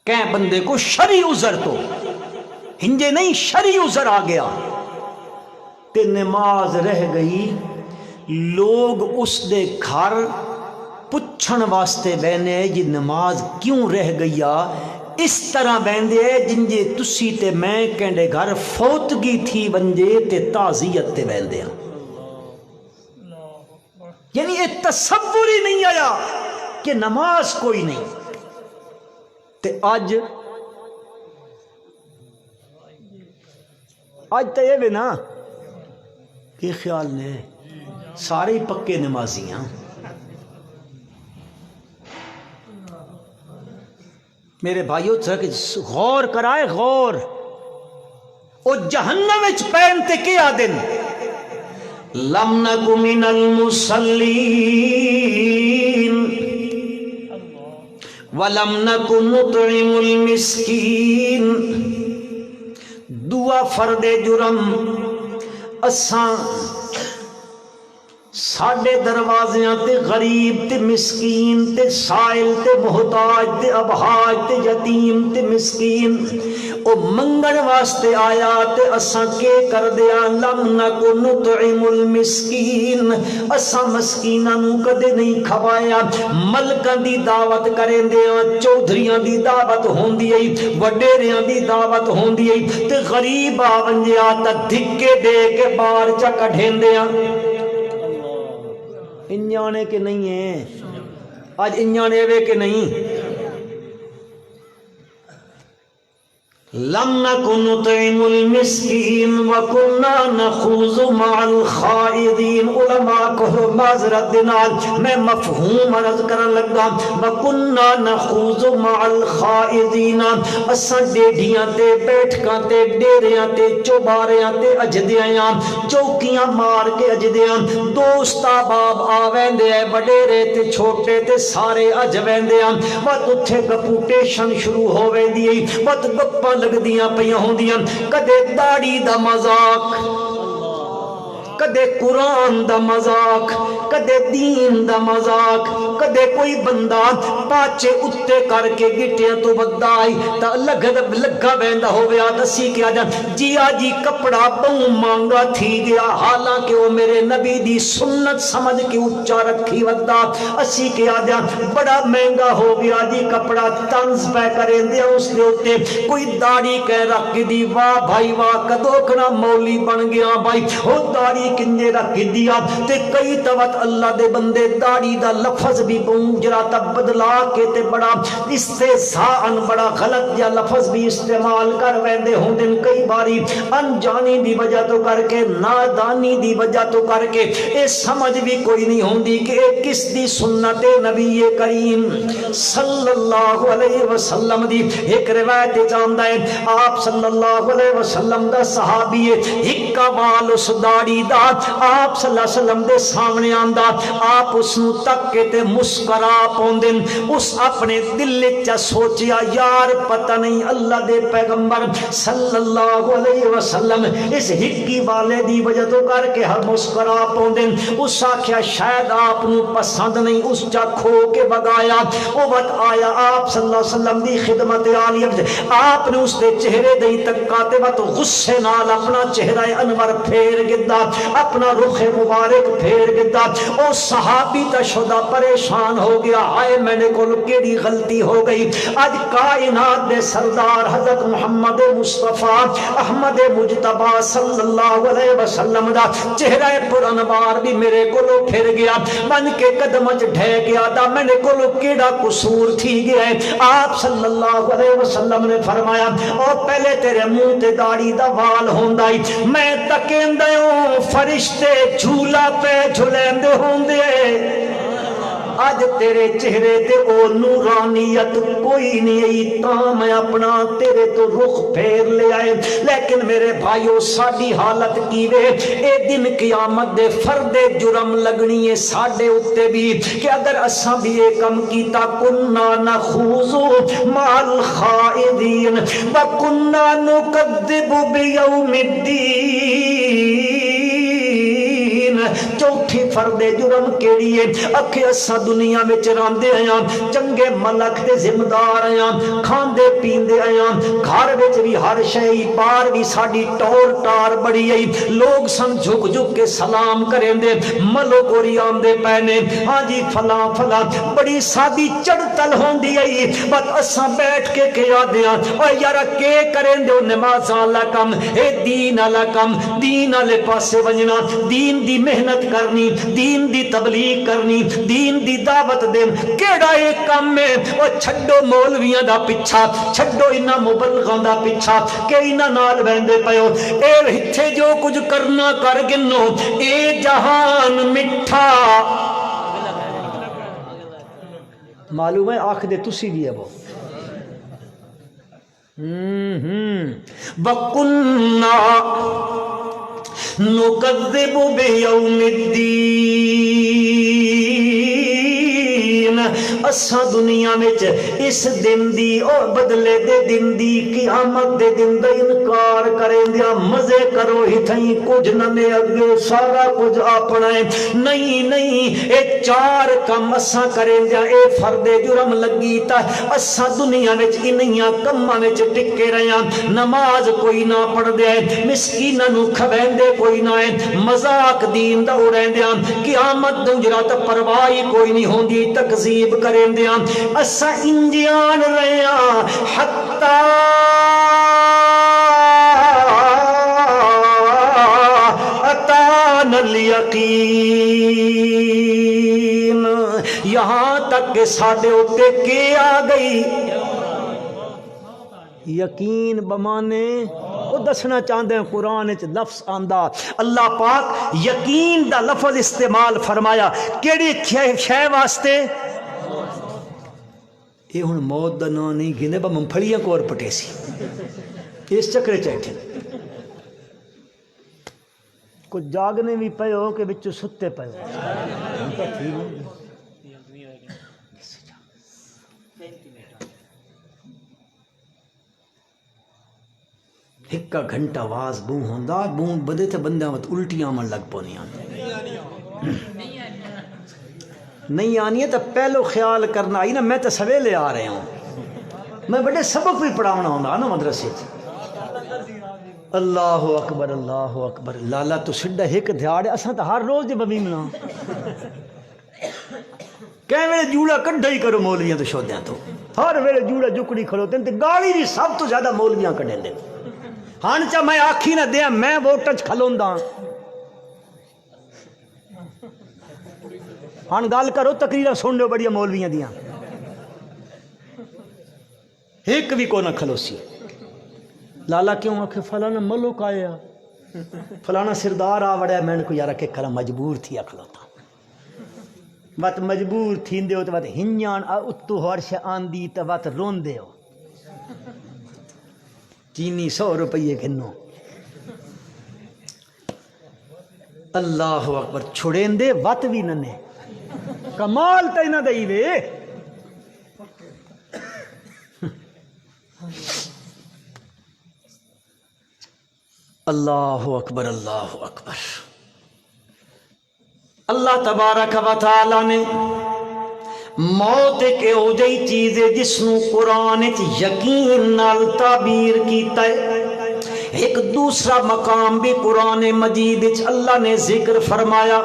کہ بندے کو شرعی عذر تو ہنجے نہیں شرعی عذر آ گیا تے نماز رہ گئی، لوگ اس دے گھر پچھن واسطے بہنے جی نماز کیوں رہ گیا، اس طرح بہندے جن جے تسی تے میں کہندے گھر فوتگی تھی ونجے تے تعزیت تے بہندے ہیں، یعنی یہ تصور ہی نہیں آیا کہ نماز کوئی نہیں۔ تے آج تو یہ بھی نا کہ خیال نے سارے پکے نمازی ہیں، میرے بھائیو غور کرائے غور، او جہنم وچ پہنتے کیا دن لم نک من المصلین ولم نک نطعم المسکین، دعا فرد جرم اساں ساڈے دروازیاں تے غریب تے مسکین تے سائل تے محتاج تے ابہاج تے یتیم تے مسکین او منگن واسطے آیا تے اساں کے کر دیاں لم نکو نطعم المسکین، اساں مسکیناں نو کدے نہیں کھوایا، ملکاں دی دعوت کریں دیاں، چودھریاں دی دعوت ہوندی ہے، وڈیریاں دی دعوت ہوندی ہے تے غریب آونجیا تا دھکے دے کے بار چا کڈھین دیاں، انجانے کے نہیں ہیں آج انجانے وے کے نہیں۔ لم نکن نطعم المسکین وکنا نخوض مع الخائضین، علماء کو معذرت دینال میں مفہوم عرض کرن لگا، وکنا نخوض مع الخائضین، اساں ڈیڈیاں تے بیٹھکاں تے ڈیریاں تے چوباریاں تے اجدیاں چوکیاں مار کے اجدیاں، دوست احباب آویندے ہیں بڑیرے تے چھوٹے تے سارے اج ویندے ہیں، وقت اتھے گپوٹیشن شروع ہو ویندی ہے، وقت گپاں لگ دیاں پیاں ہوندیاں، کدے داڑھی دا مذاق، کدے قرآن دا مذاق، کدے دین دا مذاق، کدے کوئی بندہ پاچے اتے کر کے گٹیاں تو بدائی تا لگا بیندا ہوئے آدسی کیا جا جی آجی کپڑا بہوں مانگا تھی گیا، حالانکہ وہ میرے نبی دی سنت سمجھ کے اچھا رکھی ودا، اسی کیا جا بڑا مہنگا ہو گیا جی کپڑا تنز پہ کریں دیا، اس نے اتے کوئی داڑھی کہہ رکھ دی، واہ بھائی واہ کدوکنا مولی بن گیا بھائی، ہو داڑھی کنجے رکھ دیا تے کئی توت اللہ دے بندے داڑھی دا لفظ بھی بونجرا تا بدلا کے تے بڑا استہزاءن بڑا غلط یا لفظ بھی استعمال کر ویندے ہوں دن، کئی باری انجانی دی وجہ تو کر کے نادانی دی وجہ تو کر کے اے سمجھ بھی کوئی نہیں ہوندی کہ اے کس دی سنت نبی کریم صلی اللہ علیہ وسلم دی۔ ایک روایت جاندہ ہے آپ صلی اللہ علیہ وسلم دا صحابی ہکا وال اس داڑھی دا آپ صلی اللہ علیہ وسلم دے سامنے آندا، آپ اس نو تک کے تے مسکرا پوندن، اس اپنے دل چا سوچیا یار پتہ نہیں اللہ دے پیغمبر صلی اللہ علیہ وسلم اس ہکی والے دی وجہ تو کر کے ہر مسکرا پوندن، اس آکھیا شاید آپ نو پسند نہیں، اس چا کھو کے بگایا، وہ وقت آیا آپ صلی اللہ علیہ وسلم دی خدمت عالیہ، آپ نے اس دے چہرے دی تکاتے وقت غصے نال اپنا چہرہ انور پھیر گدا، اپنا رخ مبارک پھیر گدا، او صحابی تا شدہ پریشان ہو گیا، آئے میں نے کل کیڑی غلطی ہو گئی، آج کائنات دے سردار حضرت محمد مصطفیٰ احمد مجتبہ صلی اللہ علیہ وسلم دا چہرہ پر انوار بھی میرے کلو پھر گیا، من کے قدم ڈھے گیا دا میں نے کلو کیڑا قصور تھی گیا ہے، آپ صلی اللہ علیہ وسلم نے فرمایا اور پہلے تیرے منہ تے داڑھی دا وال ہوندائی، میں تکیندے ہوں فرشتے جھولا پہ جھلیندے ہوندے، آج تیرے چہرے تے او نورانیت کوئی نہیں تا میں اپنا تیرے تو رخ پھیر لے آئے، لیکن میرے بھائیو ساڑی حالت کی وے اے دن قیامت دے فرد جرم لگنی ہے ساڑے اتے بھی کہ اگر اساں بھی ایک کم کیتا کننا نخوضو مع الخائدین وکننا نکذب بیوم الدین، چوتھی فرد جرم کیڑی ہے اکھے اساں دنیا وچ راندے آیاں چنگے ملک دے ذمہ دار آیاں کھاندے پیندے آیاں گھر وچ بھی ہر شے بار بھی ساڈی ٹور ٹار بڑی ہے لوگ سن جھک جھک کے سلام کریں دے ملو گوری آمدے پینے ہاں جی فلاں فلاں بڑی سادی چڑتل ہوندی ہے بس اساں بیٹھ کے کیا دیاں او یارا کے کریں دے نماز والا کم اے دین والا کم دین والے پاسے ونجنا دین دی محنت کرنی دین دی تبلیغ کرنی دین دی دعوت دین کیڑا اے کم ہے او چھڈو مولویاں دا پیچھا چھڈو انہاں مبلغاں دا پیچھا کہ انہاں نال بہندے پیو اے ہتھے جو کچھ کرنا کر گنو اے جہان مٹھا معلوم ہے آنکھ دے تسی بھی ہے وہ وَقُنَّا نُكَذِّبُ بِيَوْمِ الدِّينِ اساں دنیا وچ اس دن دی اور بدلے دے دن دی قیامت دے دن دا انکار کریں دیا مزے کرو ہی تھیں کچھ ننے اگے سارا کچھ اپنا ہے نہیں نہیں اے چار کم اساں کریں دیا اے فرد جرم لگی تا اساں دنیا وچ انہیاں کماں وچ ٹکے رہیاں نماز کوئی نہ پڑھ دے مسکیناں نو کھویندے کوئی نہ ہے مذاق دین دا اڑیندیاں قیامت دے جرات پرواہ کوئی نہیں ہوندی تکذیب کریں دیاں اساں انجیان رہیاں حتی اتانا الیقین یہاں تک کہ ساڈے اوتے کے آ گئی یقین بمانے وہ دسنا چاہتے ہیں قرآن وچ لفظ آندا اللہ پاک یقین دا لفظ استعمال فرمایا کیڑی شے واسطے یہ ہن موت دا نام نہیں گھنے با ممپھڑیاں کو اور پٹے سی اس چکرے چیٹھے کچھ جاگنے بھی پے ہو کہ بچو ستے پے ہو ایک گھنٹہ آواز بوں ہوندا بوں بدے تے بندیاں وت الٹیاں من لگ پونیاں نہیں آنی ہے تو پہلو خیال کرنا آئی نا میں تو سویلے آ رہے ہوں میں بڑے سبق بھی پڑھاونا ہوندا نا مدرسے اللہ اکبر لالا تو سڈا ایک دھیاڑ اساں تو ہر روز دی بمیمنا کہ ویلے جوڑا کڈھا ہی کرو مولویاں تو شودیاں تو ہر ویلے جوڑا جکڑی کھڑوتے ہیں تے گالی بھی سب تو زیادہ مولویاں کڈھیں دے ہن چا میں آکھی نہ دیا میں ووٹاں چ کھلوندا ہن گل کرو تقریراں سن لو بڑیاں مولویاں دیاں ایک بھی کو نہ کھلوسی لالا کیوں آکھے فلانا ملک آیا فلانا سردار آ وڑیا میں نے کو یارا کہ کھلا مجبور تھی کھلوتا بات مجبور تھیندے ہو تو بات ہنجان اتو ہرش آندی تو بات روندے ہو چینی 100 روپیے کنو اللہ اکبر چھڑین دے وات بھی ننے کمال تے نہ دئی وے اللہ اکبر اللہ تبارک و تعالی نے موت کے او جئی چیز ہے جس نو قرآن یقین نال تعبیر کیتا ہے ایک دوسرا مقام بھی قرآن مجید اللہ نے ذکر فرمایا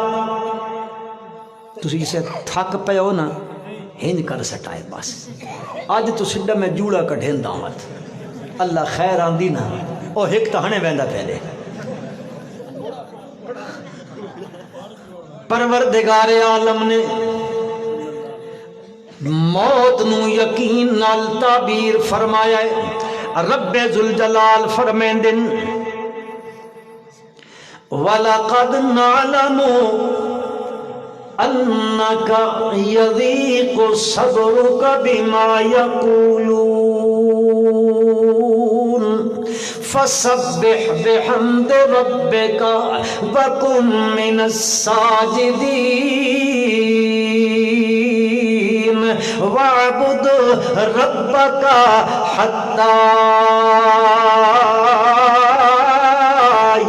تسی سے تھک پے ہو نا ہنج کر سٹائے بس آج تو سڈا میں جوڑا کٹھیں دعوت اللہ خیر آندی نا او ہک تہنے ویندا پہلے پروردگار عالم نے موت نو یقین نال تعبیر فرمایا ہے رب ذوالجلال فرمیندن وَلَقَدْ نَعْلَمُ أَنَّكَ يَضِيقُ صَدْرُكَ بِمَا يَقُولُونَ فَسَبِّحْ بِحَمْدِ رَبِّكَ وَكُن مِّنَ السَّاجِدِينَ وَاعْبُدْ رَبَّكَ حَتَّى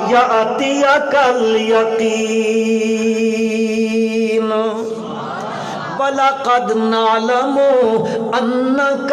يَأْتِيَكَ الْيَقِينُ وَلَقَدْ نَعْلَمُ أَنَّكَ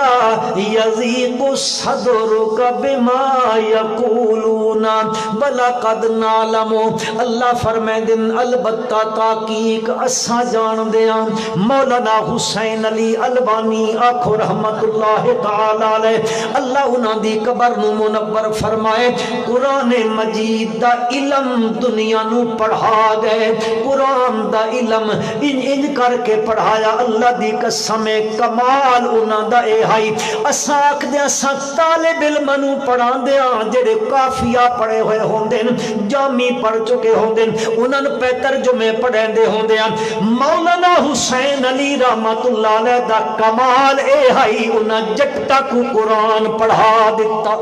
يَضِيقُ صَدْرُكَ بِمَا يَقُولُونَ وَلَقَدْ نَعْلَمُ اللہ فرمائندن البتہ تحقیق اساں جان دیاں مولانا حسین علی البانی آکھو رحمت اللہ تعالی علیہ اللہ انہاں دی قبر نو منور فرمائے قرآن مجید دا علم دنیا نو پڑھا گئے قرآن دا علم ان کر کے پڑھایا اللہ دی قسم کمال انہاں دا اے ہائی اساں آکھدے اساں طالب علم نو پڑھا دیاں جڑے کافیہ پڑھے ہوئے ہوندے جامی پڑھ چکے ہوندے انہاں پہ ترجمے پڑھیں دے ہوندے مولانا حسین علی رحمت اللہ علیہ دا کمال اے ہائی انہاں جٹا کو قرآن پڑھا دیتا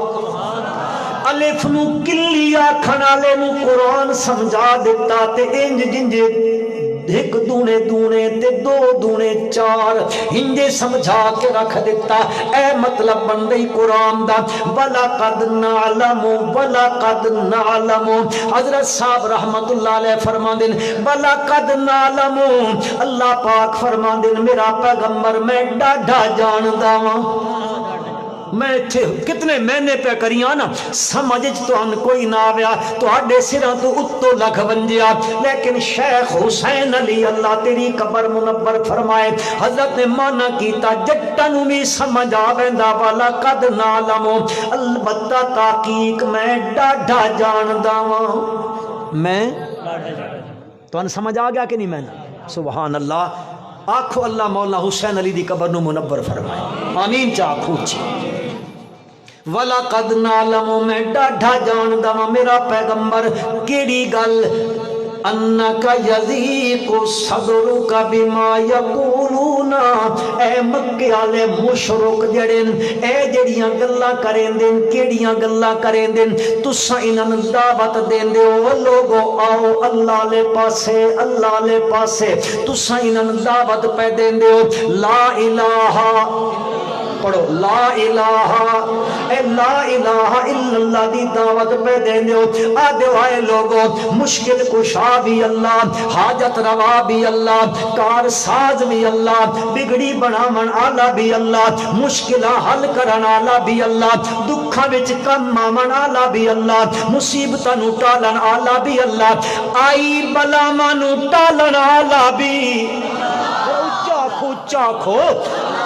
الف نو کلی آکھن والے نو قرآن سمجھا دیتا تے انج جنجے ایک دونے دونے تے دو دونے چار ہنجے سمجھا کے رکھ دیتا اے مطلب بن گئی قرآن دا وَلَقَدْ نَعْلَمُ وَلَقَدْ نَعْلَمُ حضرت صاحب رحمت اللہ علیہ فرما دن وَلَقَدْ نَعْلَمُ اللہ پاک فرما دن میرا پیغمبر میں ڈاڈا جاندہ ہوں میں تھے کتنے مہینے پہ کریاں نا سمجھ تو ان کوئی نہ آیا تو آڈے سرہ تو اتو لکھ ونجیا لیکن شیخ حسین علی اللہ تیری قبر منور فرمائے حضرت نے مانا کیتا جٹن بھی سمجھ آویندا والا قد نعلمو البتہ تحقیق میں ڈاڈا جاندہ ہوں میں تو ان سمجھ آ گیا کہ نہیں میں سبحان اللہ آنکھو اللہ مولا حسین علی دی قبر نو منور فرمائے آمین چاکھو چی وَلَقَدْ نَعْلَمُ میں ڈاڈھا جاندہ ہوں میرا پیغمبر کیڑی گل أَنَّكَ يَضِيقُ صَدْرُكَ بِمَا يَقُولُونَ اے مکے والے مشرک جڑن اے جڑیاں گلاں کریں دین کیڑیاں گلاں کریں دین تساں انہاں دعوت دیندے ہو لوگو آؤ اللہ لے پاسے تساں انہاں دعوت پہ دیندے ہو لا الہ پڑھو لا الہ اے لا الہ الا اللہ دی دعوت پہ دیندے ہو آدھے آئے لوگوں مشکل کشا بھی اللہ حاجت روا بھی اللہ کار ساز بھی اللہ بگڑی بنامن آلہ بھی اللہ مشکلہ حل کرن آلہ بھی اللہ دکھا وچ کم مامن آلہ بھی اللہ مصیبتہ نو ٹالن آلہ بھی اللہ آئی بلا مانو ٹالن آلہ بھی چاکھو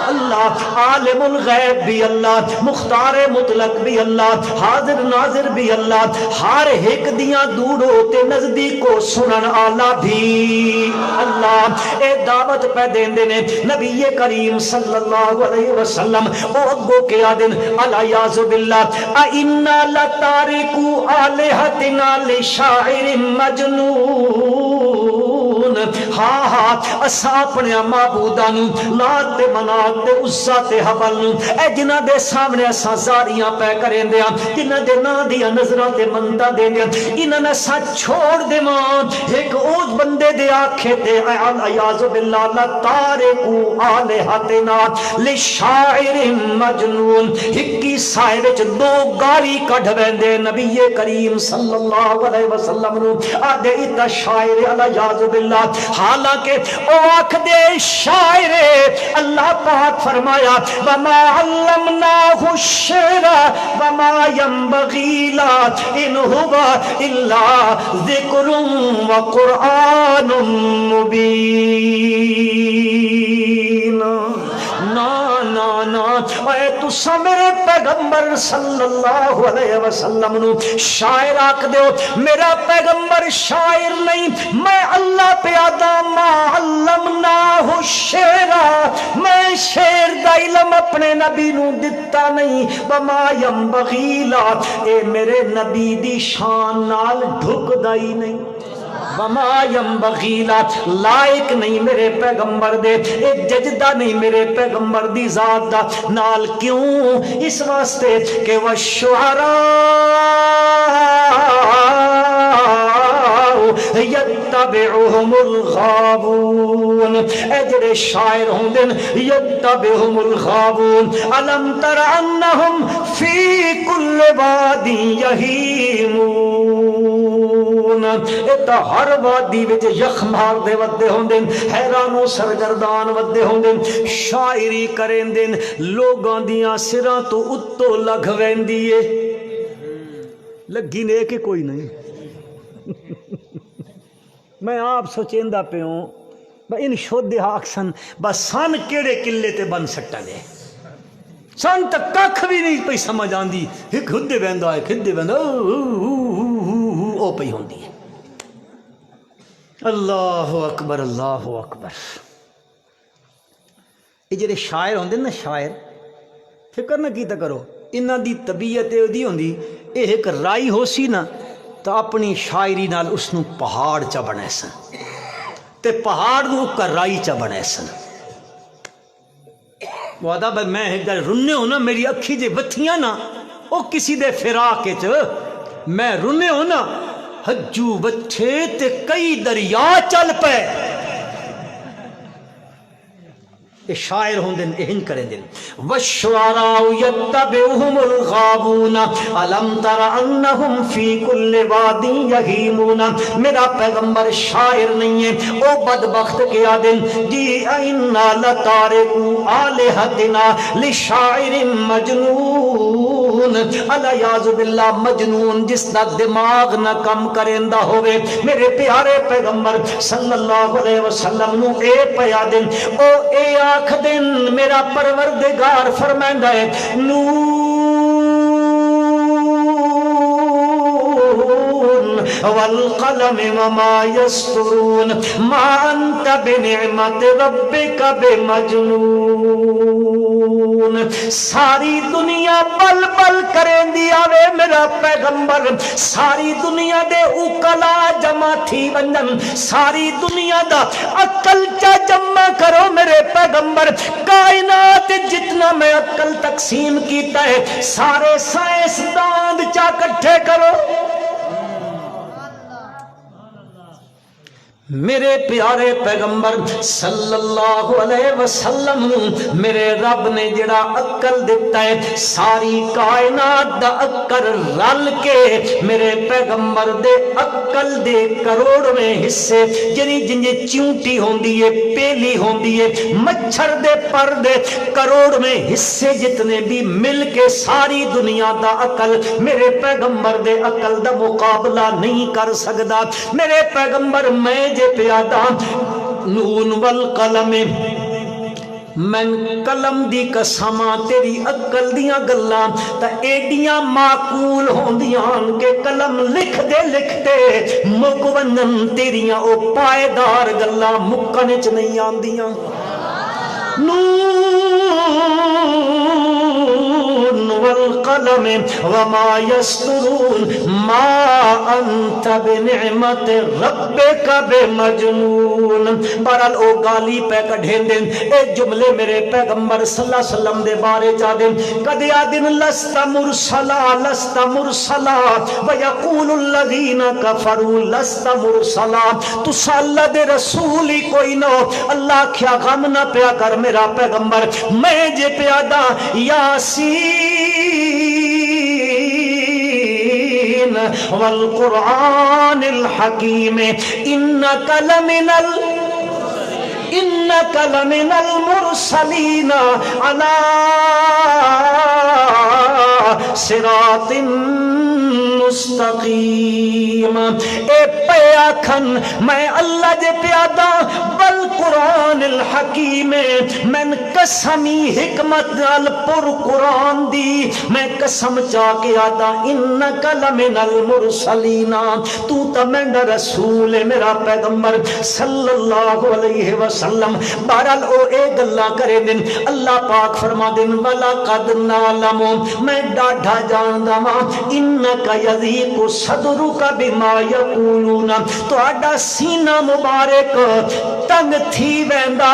اللہ عالم الغیب بھی اللہ مختار مطلق بھی اللہ حاضر ناظر بھی اللہ ہر ایک دیاں دور ہوتے نزدیک کو سنن آلہ بھی اللہ اے دعوت پہ دیندے نے نبی کریم صلی اللہ علیہ وسلم او اگو کے آدن علیہ باللہ اِنَّا لَتَارِكُ آلِهَتِنَا لِشَاعِرٍ مَجْنُونَ ہاں اسا اپنے معبودان لات تے منات تے عزا تے حبل اے جنہ دے سامنے اسا زاریاں پہ کریں دیا جنہ دے نا دیا نظرہ تے منتا دے دیا انہاں نے سا چھوڑ دے ماں ایک اوج بندے دے آکھے تے عیاذ باللہ لَتَارِكُ آلِهَتِنَا لِشَاعِرٍ مَجْنُونَ ہکی سائے وچ دو گاری کڈھ ویندے نبی کریم صلی اللہ علیہ وسلم نو آدھے اتا شاعر علیہ باللہ حالانکہ او آکھ دے شاعر اللہ پاک فرمایا وَمَا عَلَّمْنَاهُ الشِّعْرَ وَمَا يَنبَغِي لَهُ إِنْ هُوَ إِلَّا ذِكْرٌ وَقُرْآنٌ مُبِينٌ نا اے تسا میرے پیغمبر صلی اللہ علیہ وسلم نو شاعر آکھ دیو میرا پیغمبر شاعر نہیں میں اللہ پہ آدم ما علمناہ الشعر میں شعر دا علم اپنے نبی نو دتا نہیں وما ینبغی له اے میرے نبی دی شان نال ڈھک دائی نہیں وما ینبغی له لائق نہیں میرے پیغمبر دے ایک ججدہ نہیں میرے پیغمبر دی ذات دا نال کیوں اس واسطے کہ والشعراء یتبعہم الغابون اے جڑے شاعر ہوں دن یتبعہم الغابون علم تر انہم فی کل وادی یہیمون یسترون اے تا ہر وادی وچ یخ مار دے ودے ہوندے حیران و سرگردان ودے ہوندے شاعری کریندے لوگاں دیاں سراں تو اتو لگ ویندی اے لگی نے کہ کوئی نہیں میں آپ سوچیندا پیوں ان شودے آکسن بس سن کیڑے قلعے تے بن سکتا نے سن تک کھ بھی نہیں پئی سمجھ آندی ایک ہدے ویندا ہے کھدے ویندا او پئی ہوندی ہے اللہ اکبر اللہ اکبر یہ جڑے شاعر ہوندے نا شاعر فکر نہ کیتا کرو انہاں دی طبیعت دی ہوندی اے ایک رائی ہو سی نا تو اپنی شاعری نال اس نو پہاڑ چا بنے سن تے پہاڑ نو کا رائی چا بنے سن وعدہ بھائی میں ایک دل رنے ہونا میری اکھی جے وتھیاں نا او کسی دے فراق چ میں رنے ہونا حجو بچے تے کئی دریا چل پے یہ شاعر ہوندے اہن کریں دن والشعراء يتبعهم الغاوون الم تر انہم فی کل واد یہیمون میرا پیغمبر شاعر نہیں ہے او بدبخت کیا دن جی اینا لتارکو آلہتنا لشاعر مجنون علیاذ باللہ مجنون جس دا دماغ نہ کم کرندہ ہوئے میرے پیارے پیغمبر صلی اللہ علیہ وسلم نو اے پیا دن او اے آکھ دن میرا پروردگار فرمائندہ ہے نون والقلم وما یسطرون ما انت بنعمت ربک بمجنون ساری دنیا بل بل کریں دیا وے میرا پیغمبر ساری دنیا دے اوکلا جمع تھی ونجن ساری دنیا دا عقل چا جمع کرو میرے پیغمبر کائنات جتنا میں عقل تقسیم کیتا ہے سارے سائنس داند چا کٹھے کرو میرے پیارے پیغمبر صلی اللہ علیہ وسلم میرے رب نے جڑا عقل دیتا ہے ساری کائنات دا عقل رل کے میرے پیغمبر دے عقل دے کروڑ میں حصے جنی جنجے چونٹی ہوندی ہے پیلی ہوندی ہے مچھر دے پر دے کروڑ میں حصے جتنے بھی مل کے ساری دنیا دا عقل میرے پیغمبر دے عقل دا مقابلہ نہیں کر سکدا میرے پیغمبر میں جے پیادا نون والقلم من قلم دی قسماں تیری عقل دیاں گلاں تا ایڈیاں معقول ہوندیاں کہ قلم لکھ دے مک ونن تیریاں او پائیدار گلاں مکن وچ نہیں آندیاں نون والقلم وما یسطرون ما انت بنعمت ربک بمجنون بہرحال او گالی پہ کڈھین دین اے جملے میرے پیغمبر صلی اللہ علیہ وسلم دے بارے چاہ دین کدی آدن لست مرسلا ویقول الذین کفروا لست مرسلا تو اللہ دے رسول ہی کوئی نہ اللہ کیا غم نہ پیا کر میرا پیغمبر میں جے پیادا یاسین والقرآن الحکیم انک لمن المرسلین علی صراط مستقیم اے پیا کھن میں اللہ جے پیادا بالقرآن الحکیم من قسمی حکمت نال پر قرآن دی میں قسم چاہ کے آدا انک لمن المرسلین تو تا میں رسول میرا پیغمبر صلی اللہ علیہ وسلم بہرحال او اے گلا کرے دن اللہ پاک فرما دن وَلَقَدْ نَعْلَمُ میں ڈاڈھا جاندہ ماں انکا یذیق صدرک بما یقولون تو آڈا سینہ مبارک تنگ تھی ویندا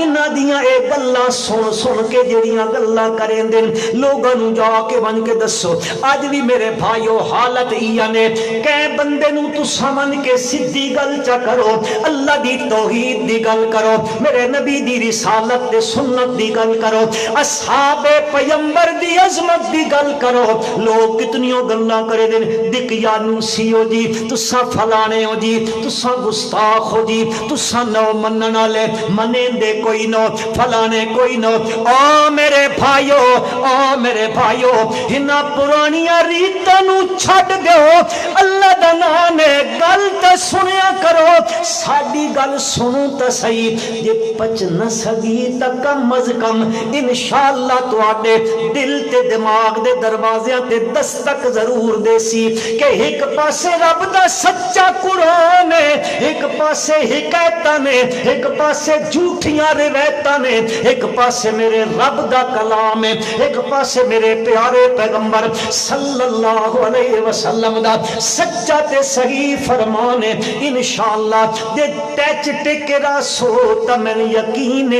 انہ دیاں اے گلا سن کے جڑیاں گلا کریں دن لوگاں نو جا کے بن کے دسو آج بھی میرے بھائیو حالت ایہ نے کہ بندے نو تو سمن کے سدھی گل چا کرو اللہ دی توحید دی گل کرو میرے نبی دی رسالت دی سنت دی گل کرو اصحاب پیمبر دی عظمت دی گل کرو لوگ کتنیوں گلاں کرے دن دکیا نوسی ہو جی تسا فلانے ہو جی تسا گستاخ ہو جی تسا نو منن والے منے دے کوئی نو فلانے کوئی نو او میرے بھائیو ہنا پرانیاں ریتاں نو چھڈ دیو اللہ دا نام ہے گل تے سنیا کرو ساڈی گل سنو تے صحیح جے پچ نہ سکی تے کم از کم انشاءاللہ تواڈے دل تے دماغ دے دروازیاں تے دستک ضرور دے سی کہ ایک پاسے رب دا سچا قرآن ہے ایک پاسے حکایتاں نے ایک پاسے جھوٹیاں روایتاں نے ایک پاسے میرے رب دا کلام ہے ایک پاسے میرے پیارے پیغمبر صلی اللہ علیہ وسلم دا سچا تے صحیح فرمان ہے انشاءاللہ دے ٹچ ٹکرا سو تا میں یقین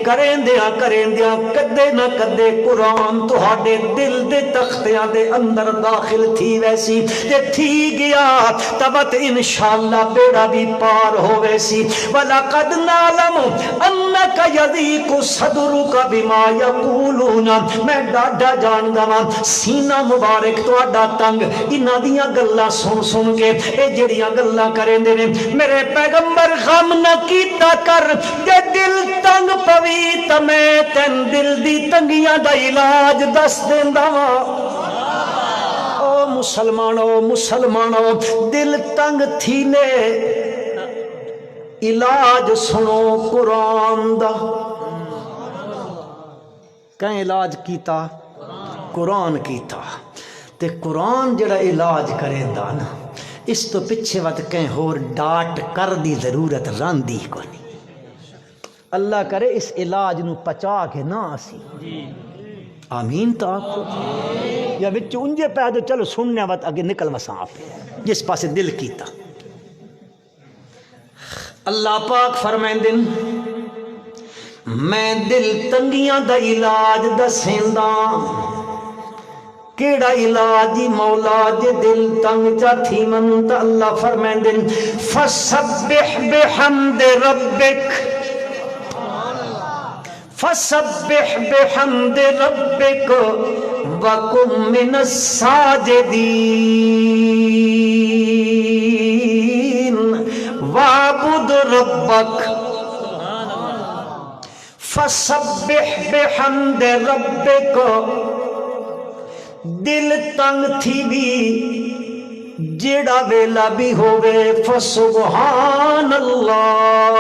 کریں دیاں کدے نہ کدے قرآن تہاڈے دل دے تختیاں دے اندر داخل تھی ویسی تے تھی گیا تبت انشاءاللہ بیڑا بھی پار ہو ویسی وَلَقَدْ نَعْلَمُ أَنَّكَ يَضِيقُ صَدْرُكَ بِمَا يَقُولُونَ میں ڈاڈا جان گا سینہ مبارک تہاڈا تنگ انہاں دیاں گلاں سن کے اے جڑیاں گلاں کریں دے نے میرے پیغمبر غم نہ کیتا کر دے دل تنگ پوی تے میں تین دل دی تنگیاں دا علاج دس دیندا وا مسلمانوں دل تنگ تھی نے علاج سنو قرآن دا کہیں علاج کیتا قرآن کیتا تے قرآن جڑا علاج کرے دا نا اس تو پچھے وقت کہیں ہور ڈاٹ کر دی ضرورت راندی کو نہیں اللہ کرے اس علاج نو پچا کے نہ آسی آمین تو آپ کو یا وچ انجے پیدا چلو سننے وقت اگے نکل مساں آپ جس پاسے دل کیتا اللہ پاک فرمائندن میں دل تنگیاں دا علاج دسیندا کیڑا علاج مولا جے دل تنگ جا تھی من تا اللہ فرمائندن فسبح بحمد ربک فسبح بحمد ربک وکم من الساجدین وعبد ربک فسبح بحمد ربک دل تنگ تھی بھی جیڑا ویلا بھی ہوئے فسبحان اللہ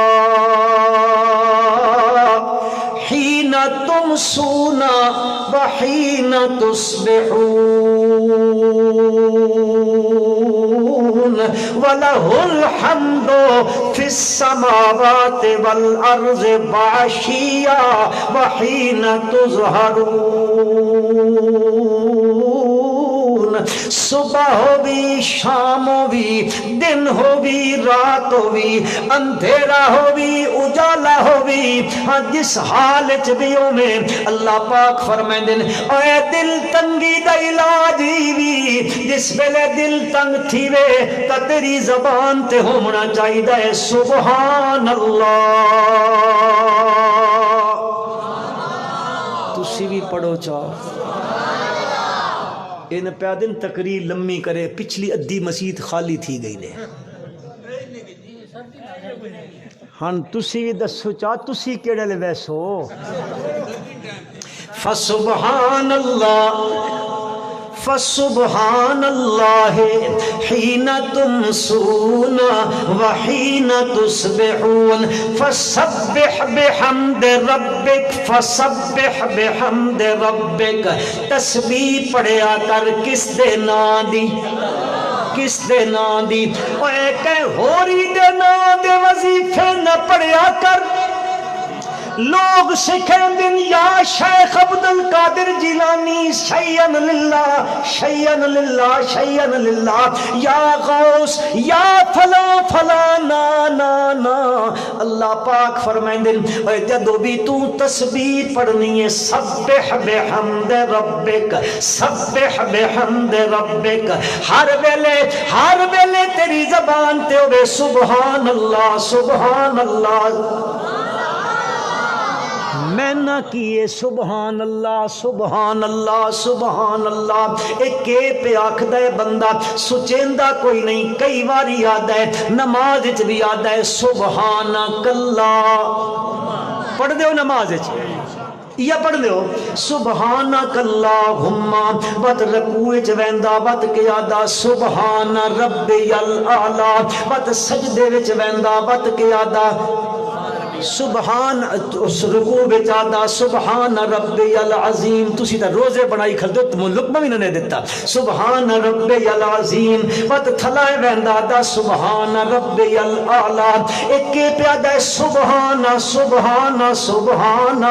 حین تمسون وحین تصبحون وَلَهُ الْحَمْدُ فِي السَّمَاوَاتِ وَالْأَرْضِ وَعَشِيًّا وَحِينَ تُظْهَرُونَ صبح ہو بھی شام ہو بھی دن ہو بھی رات ہو بھی اندھیرا ہو بھی اجالا ہو بھی ہاں جس حالت بھی ہو میں اللہ پاک فرمائیں دن اے دل تنگی دا علاج بھی جس ویلے دل تنگ تھی وے تا تیری زبان تے ہونا چاہیے ہے سبحان اللہ تسی بھی پڑھو چاہو ان پیادن تقریر لمبی کرے پچھلی ادھی مسجد خالی تھی گئی نے ہاں تسی بھی دسو چاہ تسی کیڑے لے ویسو فسبحان اللہ فسبحان اللہ حین تمسون وحین تصبحون فسبح بحمد ربک فسبح بحمد ربک تسبیح پڑھیا کر کس دے نام دی کس دے نام دی اے کہ ہوری دے نام دے وظیفے نہ پڑھیا کر لوگ سکھیں دن یا شیخ عبد القادر جیلانی شیئن للہ شیئن للہ شیئن للہ یا غوث یا فلا فلا نا نا نا اللہ پاک فرمائیں دن جدو بھی تو تسبیح پڑھنی ہے سبح بحمد ربک سبح بحمد ربک ہر ویلے تیری زبان تے ہوئے سبحان اللہ میں نہ کیے سبحان اللہ سبحان اللہ سبحان اللہ. ایک پہ آکھدا ہے بندہ سچیندا کوئی نہیں, کئی واری یاد ہے نماز وچ بھی یاد ہے سبحانک اللہ. پڑھ دیو نماز وچ یا پڑھ دیو سبحانک اللہم, بت رکوع وچ ویندا بت قیادا سبحان ربی الاعلی, بت سجدے وچ ویندا بت قیادا سبحان, اس رکوع وچ آدا سبحان ربی العظیم. تسی تے روزے بنائی کھڑدو تم لقمہ بھی نہ دتا سبحان ربی العظیم. بت تھلائے ویندا دا سبحان ربی الاعلی. ایک پیادا سبحان سبحان سبحان.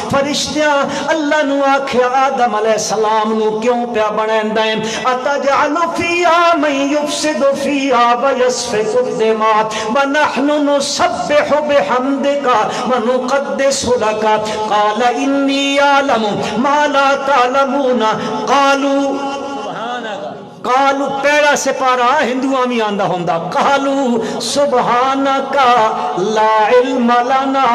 فرشتیاں اللہ نو آکھیا آدم علیہ السلام نو کیوں پیا بنیندا ہے اتجعل فیہا من یفسد فیہا ویسفک الدماء ونحن نسبح بحمدک ونقدس لك قال إني أعلم ما لا تعلمون قالوا پیڑا سے پارا ہندوؤں میں آندہ ہوندہ قالوا سبحانك لا علم لنا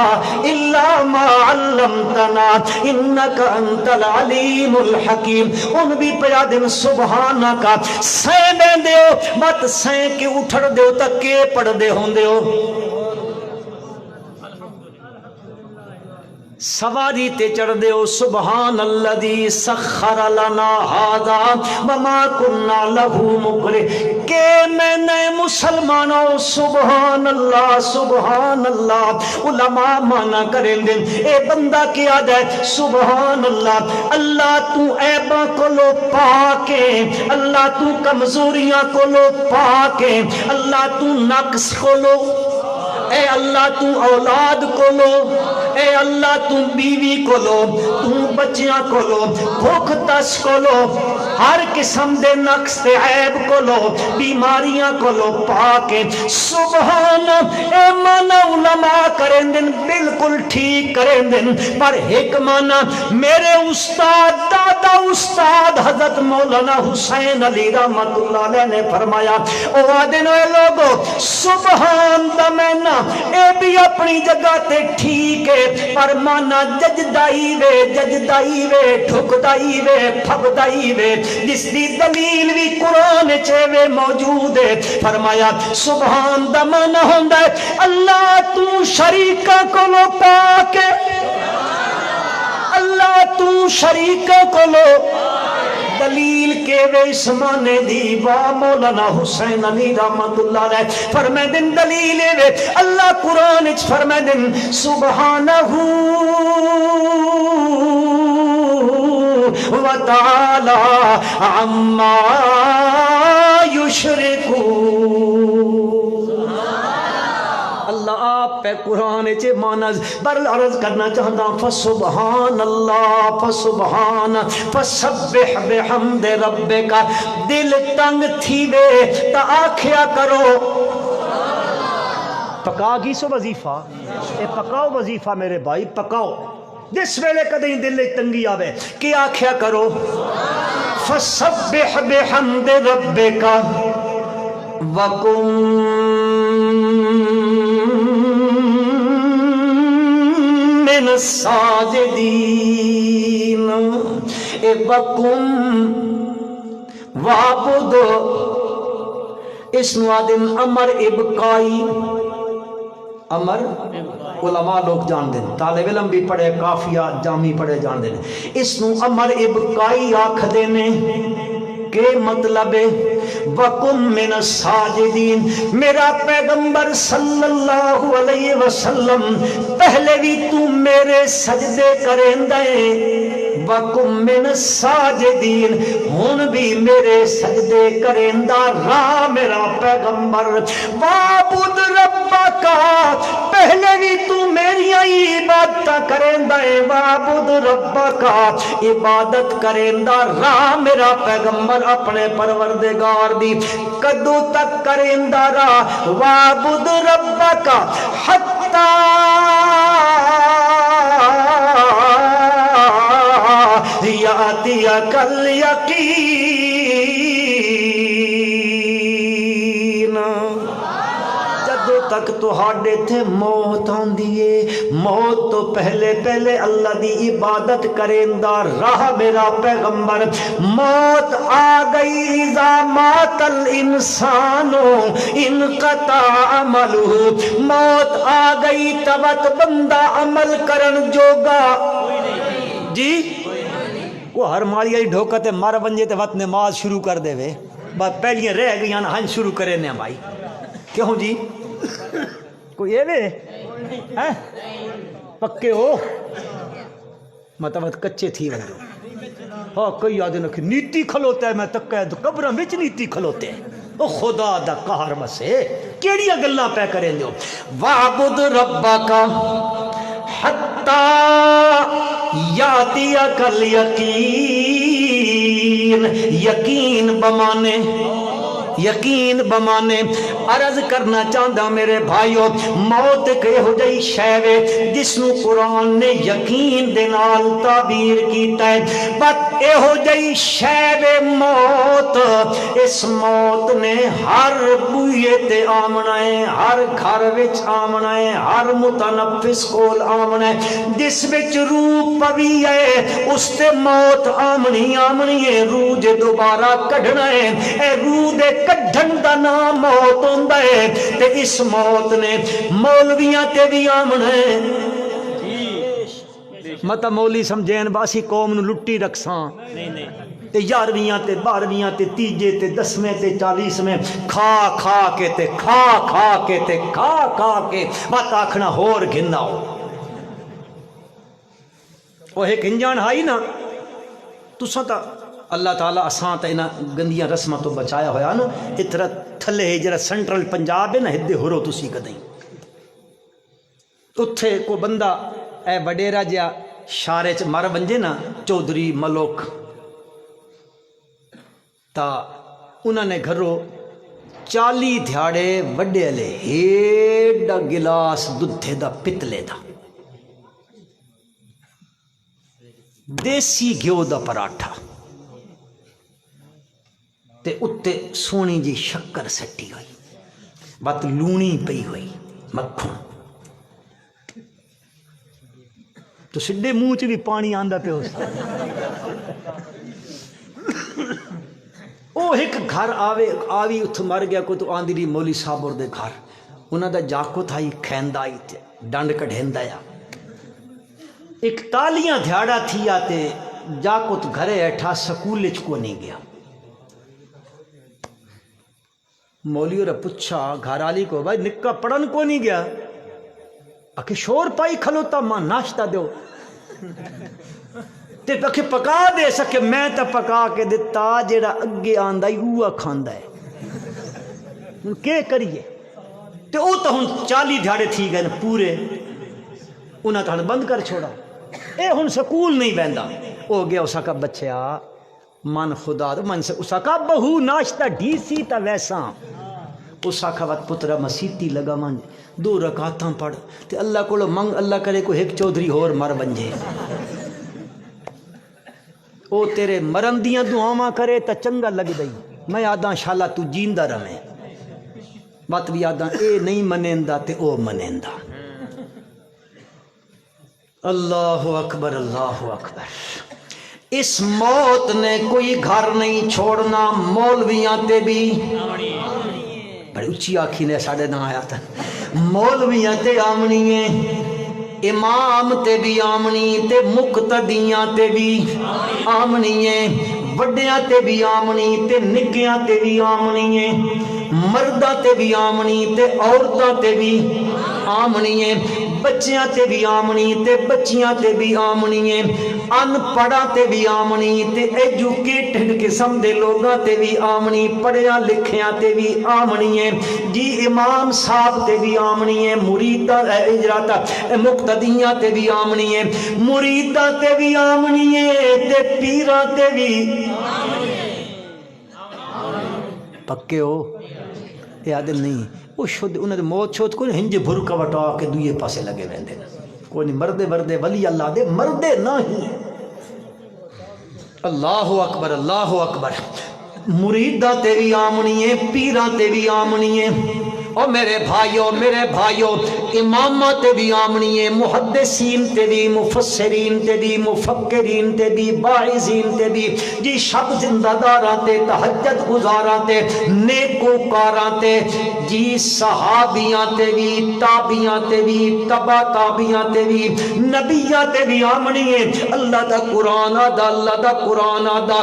الا ما علمتنا انك انت العلیم الحکیم. ان بھی پیا دن سبحانك سین دے دیو مت سین کے اٹھڑ دیو تک کے پڑھ دے ہوں دیو. سواری تے چڑھ دیو سبحان الذی سخر لنا ھذا وما كنا له مقرنین. کہ میں نئے مسلمانوں سبحان اللہ. علماء مانا کریں دیں اے بندہ کیا جائے سبحان اللہ. اللہ تو عیباں کو لو پاکے, اللہ تو کمزوریاں کو لو پاکے, اللہ تو نقص کو لو, اے اللہ تو اولاد کو لو, اے اللہ تو بیوی کو لو, تو بچیاں کو لو, بھوک تس کو لو, ہر قسم دے نقص تے عیب کو لو, بیماریاں کو لو پاکے سبحان. اے مانا علماء کریں دن بالکل ٹھیک کریں دن, پر ایک مانا میرے استاد دادا استاد حضرت مولانا حسین علی رحمت اللہ علیہ نے فرمایا او آدن اے لوگو سبحان دا مینا اے بھی اپنی جگہ تے ٹھیک ہے, پر مانا ججدائی وے ٹھکدائی وے پھبدائی وے, جس دی دلیل بھی قرآن چے موجود ہے. فرمایا سبحان دا مانا ہوندا ہے اللہ تو شریکہ کو لو پاکے, اللہ تو شریکہ کو لو. دلیل کے وے اس مانے دی وا مولانا حسین علی رحمت اللہ علیہ فرمائے دن دلیل وے اللہ قرآن اچ فرمائے دن سبحانہ وتعالی عما یشرکون. اللہ آپ پہ قرآن چے مانز برل عرض کرنا چاہتا فسبحان اللہ فسبحان فسبح بحمد ربک. دل تنگ تھی وے تا آکھیا کرو پکا گی سو وظیفہ, اے پکاؤ وظیفہ میرے بھائی پکاؤ. جس ویلے کدیں دل تنگی آوے کہ آکھیا کرو فسبح بحمد ربک وکن من الساجدین. اے وکن وعبد اس نوادن امر ابقائی, امر علماء لوگ جان دیں, طالب علم بھی پڑھے, کافیہ جامی پڑھے جان دیں. اس نو امر ابقائی آکھ دینے کے مطلب وَقُمْ مِنَ السَّاجِدِينَ. میرا پیغمبر صلی اللہ علیہ وسلم پہلے بھی تو میرے سجدے کریں دیں, وَقُمْ مِنَ السَّاجِدِينَ ہون بھی میرے سجدے کریں دا راہ میرا پیغمبر. وَعْبُدْ رَبَّكَ پہلے بھی تو میری عبادت کریں دیں, وَعْبُدْ رَبَّكَ عبادت کریں دا راہ میرا پیغمبر اپنے پروردگار دی کدو تک کریں دا راہ. وَعْبُدْ رَبَّكَ حَتَّى یَأْتِیَکَ الْیَقِینَ. جد جدو تک تہاڈے تھے موت آندی ہے، موت تو پہلے پہلے اللہ دی عبادت کریندا راہ میرا پیغمبر، موت آ گئی اذا مات الانسان انقطع عملہ، موت آ گئی تبت بندہ عمل کرن جوگا جی کو ہر ماری والی ڈھوکا تے مر ونجے تے وقت نماز شروع کر دے وے بس پہلیاں رہ گئی نا ہن شروع کرے نے بھائی کیوں جی کوئی اے وے ہیں پکے ہو مطلب کچے تھی ونجو ہاں کئی آدھے نکھے نیتی کھلوتا ہے میں تکہ قبرہ وچ نیتی کھلوتے ہیں او خدا دا قہر مسے کیڑی گلاں پہ کریں دیو وعبد ربک حتی یاتیک الیقین، یقین بمانے یقین بمانے عرض کرنا چاہتا میرے بھائیو موت کہ ہو جائی شیوے جس نو قرآن نے یقین دے نال تعبیر کیتا ہے بات اے ہو جائی شیوے موت، اس موت نے ہر بوئے تے آمنا ہے، ہر گھر وچ آمنا ہے، ہر متنفس کول آمنا ہے، جس وچ روح پوی ہے اس تے موت آمنی آمنی ہے، روح جے دوبارہ کڈھنا ہے اے روح دے کڈھن دا نام موت ہوندا ہے تے اس موت نے مولویاں تے بھی آمنا ہے مطلب مولوی سمجھین باسی قوم نو لٹی رکھساں تے 11ویں تے 12ویں تے 3 تے 10ویں تے 40ویں کھا کھا کے تے کھا کھا کے تے کھا کھا کے بات آکھنا ہور گھندا ہو وہ ایک انجان ہائی نا تساں تا اللہ تعالیٰ اساں تا انہاں گندیاں رسمہ تو بچایا ہویا نا اترا تھلے جرا سنٹرل پنجاب ہے نا ہدے ہورو تسی کدیں اتھے کو بندہ اے وڈیرا جا شارے چ مر ونجے نا چودھری ملوک تا انہوں نے گھروں 40 دھیاڑے وڈے لے ہیڈا گلاس دودھے دا پتلے دا دیسی گھیو دا پراٹھا تے اتے سونی جی شکر سٹی ہوئی بات لونی پئی ہوئی مکھن تو سڈے منہ چ بھی پانی آندا پہ او ایک گھر آوی اتھ مر گیا کو تو آندی رہی مولی صاحب اور دے گھر انہاں دا جاکو تھائی کھیندا ہی تے ڈنڈ کڈھیندا یا 41 دھیاڑا تھی آتے جاکو تو گھرے ایٹھا سکول چ کو نہیں گیا مولی اور پچھا گھر والی کو بھائی نکا پڑھن کو نہیں گیا اکھے شور پائی کھلوتا ماں ناشتہ دیو تے پکھے پکا دے سکے میں تا پکا کے دیتا جیڑا اگے آندہ ہی ہوا کھاندہ ہے کیا کریے تے او تا ہن 40 دھاڑے تھی گئے پورے انہاں تا ہن بند کر چھوڑا اے ہن سکول نہیں بیندا او گیا اسا کا بچیا من خدا دو من سے اسا کا بہو ناشتہ ڈیسی تا ویسا اسا کا وقت پترہ مسیتی لگا من 2 رکعتاں پڑھ تے اللہ کو منگ اللہ کرے کو ایک چودھری اور مر بنجے او تیرے مرندیاں دعاواں کرے تا چنگا لگ دئی میں آدھاں شالا تو جیندہ رمیں بات بھی آدھاں اے نہیں منیندہ تے او منیندہ اللہ اکبر اللہ اکبر اس موت نے کوئی گھر نہیں چھوڑنا مولویاں تے بھی بڑی اچھی آنکھی نے ساڑھے نہ آیا تھا مولویاں تے آمنی ہیں امام تے بھی آمنی تے مقتدیاں تے بھی آمنی ہیں وڈیاں تے بھی آمنی تے نکیاں تے بھی آمنی ہیں مردہ تے بھی آمنی تے عورتاں تے بھی آمنی ہیں بچیاں تے بھی آمنی تے بچیاں تے بھی آمنی ہیں ان پڑھا تے بھی آمنی تے ایجوکیٹڈ قسم دے لوگاں تے بھی آمنی پڑھیاں لکھیاں تے بھی آمنی ہیں جی امام صاحب تے بھی آمنی ہیں مریدہ اجراتا مقتدیاں تے بھی آمنی ہیں مریدہ تے بھی آمنی ہیں تے پیرہ تے بھی پکے ہو یہ عادل نہیں وہ شد انہوں نے موت شد کو ہنج بھرکا وٹا کے دوئے پاسے لگے ویندے کوئی نہیں مردے مردے ولی اللہ دے مردے نہیں اللہ اکبر اللہ اکبر مریدہ تے بھی آمنی ہیں پیرہ تے بھی آمنی ہیں او میرے بھائیو امامہ تے بھی آمنی ہے، محدثین تے بھی، مفسرین تے بھی، مفکرین تے بھی، باعثین تے بھی، جی شب زندہ داراں تے، تہجد گزاراں تے، نیکوکاراں تے، جی صحابیاں تے بھی، تابعیاں تے بھی، تبع تابعیاں تے بھی، نبیاں تے بھی آمنی ہے۔ اللہ دا قرآن آدھا، اللہ دا قرآن آدھا۔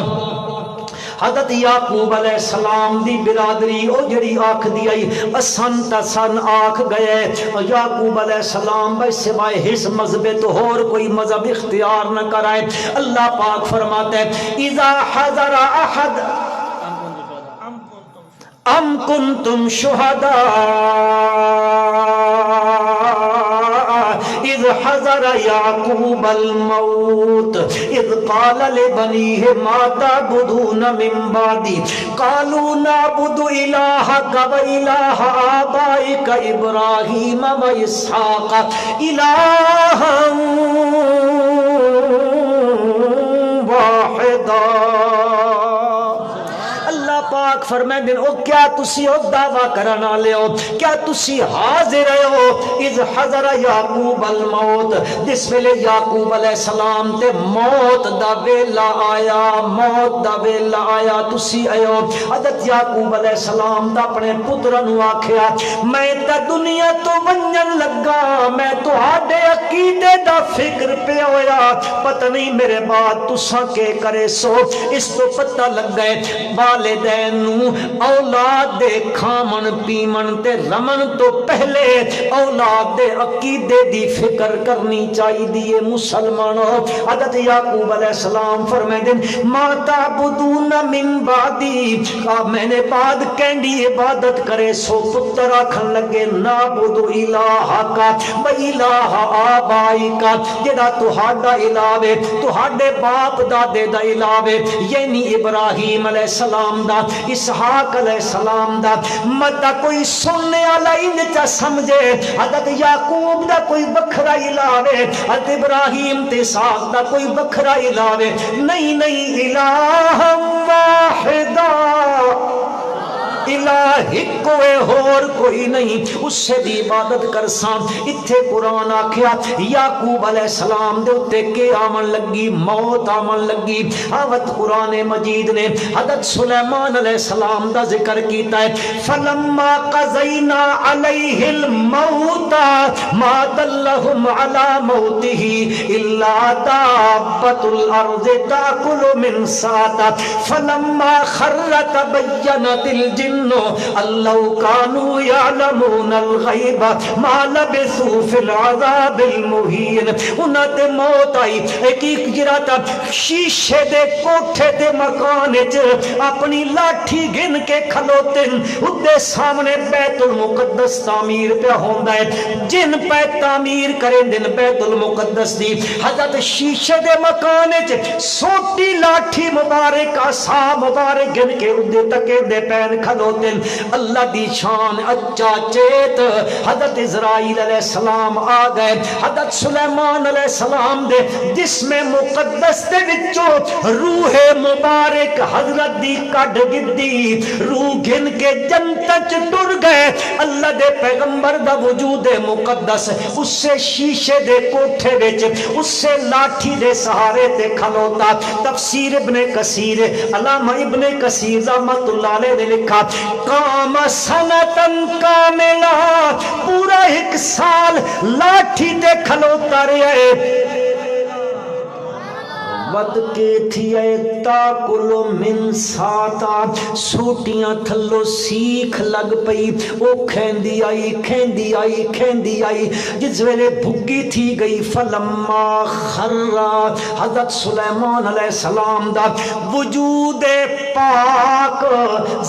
حضرت یعقوب علیہ السلام دی برادری او جڑی آکھ دی آئی اسن تسن آکھ گئے، یعقوب علیہ السلام بھائی سوائے ہس مذہب تو اور کوئی مذہب اختیار نہ کرائے۔ اللہ پاک فرماتے ہیں اذا حضر احد ام کنتم شہداء اذ حضر یعقوب الموت اذ قال لبنیہ ما تعبدون من بعدی قالوا نعبد الہک و الہ آبائک ابراہیم و اسحاق الہا واحدا۔ پاک فرمائیں دن او کیا تسی او دعویٰ کرنا لے ہو، کیا تسی حاضر ہو اذ حضر یعقوب الموت، جس ویلے یعقوب علیہ السلام تے موت دا ویلا آیا، موت دا ویلا آیا تسی آئے حضرت یعقوب علیہ السلام دا اپنے پترنو آکھیا میں تا دنیا تو ونجن لگا، میں تو آڈے عقیدے دا فکر پہ ہویا، پتہ نہیں میرے بعد تساں کے کرے سو، اس تو پتہ لگ گئے والدین اولاد دے کھامن پیمن تے رمن تو پہلے اولاد دے عقیدے دی فکر کرنی چاہی دیئے مسلمانوں۔ حضرت یعقوب علیہ السلام فرمائے دن ما تعبدون من بعدی، میں نے بعد کینڈی عبادت کرے سو، پتر آکھن لگے نعبد الہکا و الہ آبائکا، جڑا تہاڈا الہوے تہاڈے باپ دادے دا الہوے، یعنی ابراہیم علیہ السلام دا، اسحاق علیہ السلام دا، متا کوئی سننے والا انچا سمجھے حضرت یعقوب دا کوئی بکھرا الہوے، حضرت ابراہیم تے اسحاق دا کوئی بکھرا الہوے، نہیں نہیں الہ واحدا، الہ کوئی اور کوئی نہیں، اس سے بھی عبادت کرساں۔ اتھے قرآن آکھیا یعقوب علیہ السلام دے اتے کے آمن لگی، موت آمن لگی، آوت قرآن مجید نے حضرت سلیمان علیہ السلام دا ذکر کیتا ہے فلما قضینا علیہ الموت ما دلہم علی موتہ الا دابۃ الارض تاکل من ساتا فلما خر تبینت الجن اللہ کانوا یعلمون الغیب ما لبثوا فی العذاب المہین۔ انہاں تے موت آئی، ایک جرا تا شیشے دے کوٹھے دے مکان وچ اپنی لاٹھی گن کے کھلوتے، اودے سامنے بیت المقدس تعمیر پہ ہوندا ہے، جن پہ تعمیر کریں دن بیت المقدس دی، حضرت شیشے دے مکان وچ سوٹی لاٹھی مبارک عصا مبارک گن کے اودے تکے دے پین کھلوتے۔ اللہ دی شان اچا چیت حضرت اسرائیل علیہ السلام آ گئے، حضرت سلیمان علیہ السلام دے جسم مقدس دے وچوں روح مبارک حضرت دی کڈ گدی، روح گن کے جنت چ ٹر گئے۔ اللہ دے پیغمبر دا وجود مقدس اس سے شیشے دے کوٹھے وچ اس سے لاٹھی دے سہارے تے کھلوتا۔ تفسیر ابن کثیر علامہ ابن کثیر رحمۃ اللہ علیہ نے لکھا قام سنتن کاملہ، پورا ایک سال لاٹھی تے کھلوتا رہے، ود کے تھیے تاکلو من ساتا، سوٹیاں تھلو سیکھ لگ پئی، او کھیندی آئی کھیندی آئی کھیندی آئی، جس ویلے بھگی تھی گئی فلما خرّا، حضرت سلیمان علیہ السلام دا وجود پاک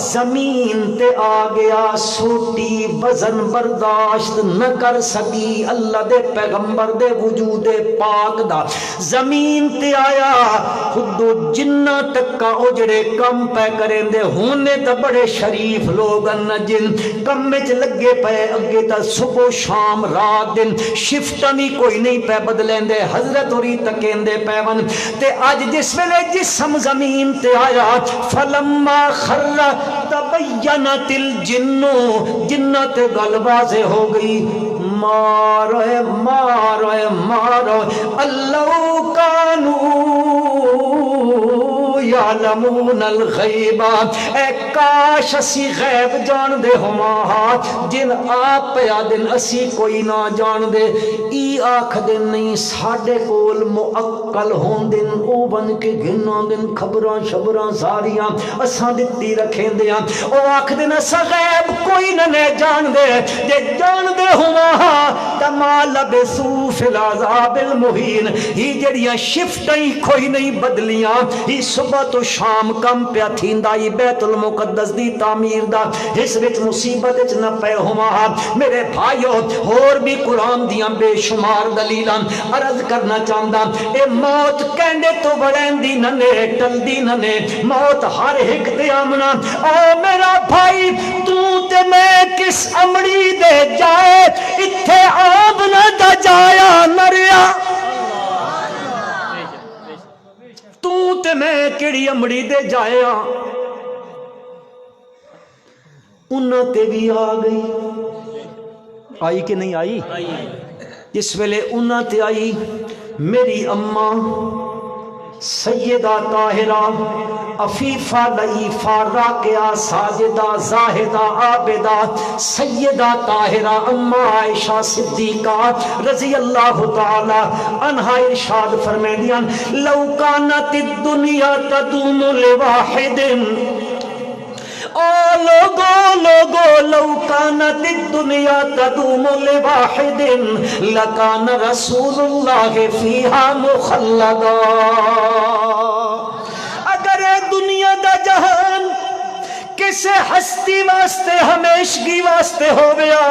زمین تے آ گیا، سوٹی وزن برداشت نہ کر سکی، اللہ دے پیغمبر دے وجود پاک دا زمین تے آیا، خود جنہ تکا او جڑے کم پہ کریں دے ہونے تا بڑے شریف لوگ ان جن کم میں لگے پے اگے تا صبح شام رات دن شفٹا بھی کوئی نہیں پہ بدلیں دے حضرت ہوری تکیں دے پہ ون تے آج جس ویلے جسم زمین تے آیا فلما خر تبینت الجنو جنت گل واضح ہو گئی مارو مارو مارو اللہ کانو یعلمون الغیب اے کاش اسی غیب جان دے ہما جن آپ پیا دن اسی کوئی نہ جان دے ای آکھ دن نہیں ساڑے کول معقل ہون دن او بن کے گھنا دن خبراں شبراں ساریاں اساں دتی رکھیں دیا او آکھ دن اسا غیب کوئی نہ جان دے جے جان دے ہما تما لبسو فی العذاب المہین ہی جڑیاں شفٹیں کوئی نہیں بدلیاں ہی صبح تو شام کم پیا تھیندائی بیت المقدس دی تعمیر دا اس وچ مصیبت وچ نہ پے ہوا میرے بھائیو اور بھی قرآن دیاں بے شمار دلیلاں عرض کرنا چاہندا اے موت کہندے تو بڑیندی ننے ٹلدی ننے موت ہر ایک تے آمنا اے میرا بھائی تو تے میں کس امڑی دے جائے اتھے آب نہ دا جایا مریا تو تے میں کیڑی امڑی دے جایا انہاں تے بھی آ گئی آئی کہ نہیں آئی جس ویلے انہاں تے آئی میری اماں سیدہ طاہرہ عفیفہ لئیفہ راکعہ ساجدہ زاہدہ عابدہ سیدہ طاہرہ اما عائشہ صدیقہ رضی اللہ تعالی عنہا ارشاد فرمائیاں لو کانت الدنیا تدوم لواحد او لوگو لو کانت الدنیا تدوم لواحد لکان رسول اللہ فیہا مخلدا اگر دنیا دا جہان کسے ہستی واسطے ہمیشگی واسطے ہو گیا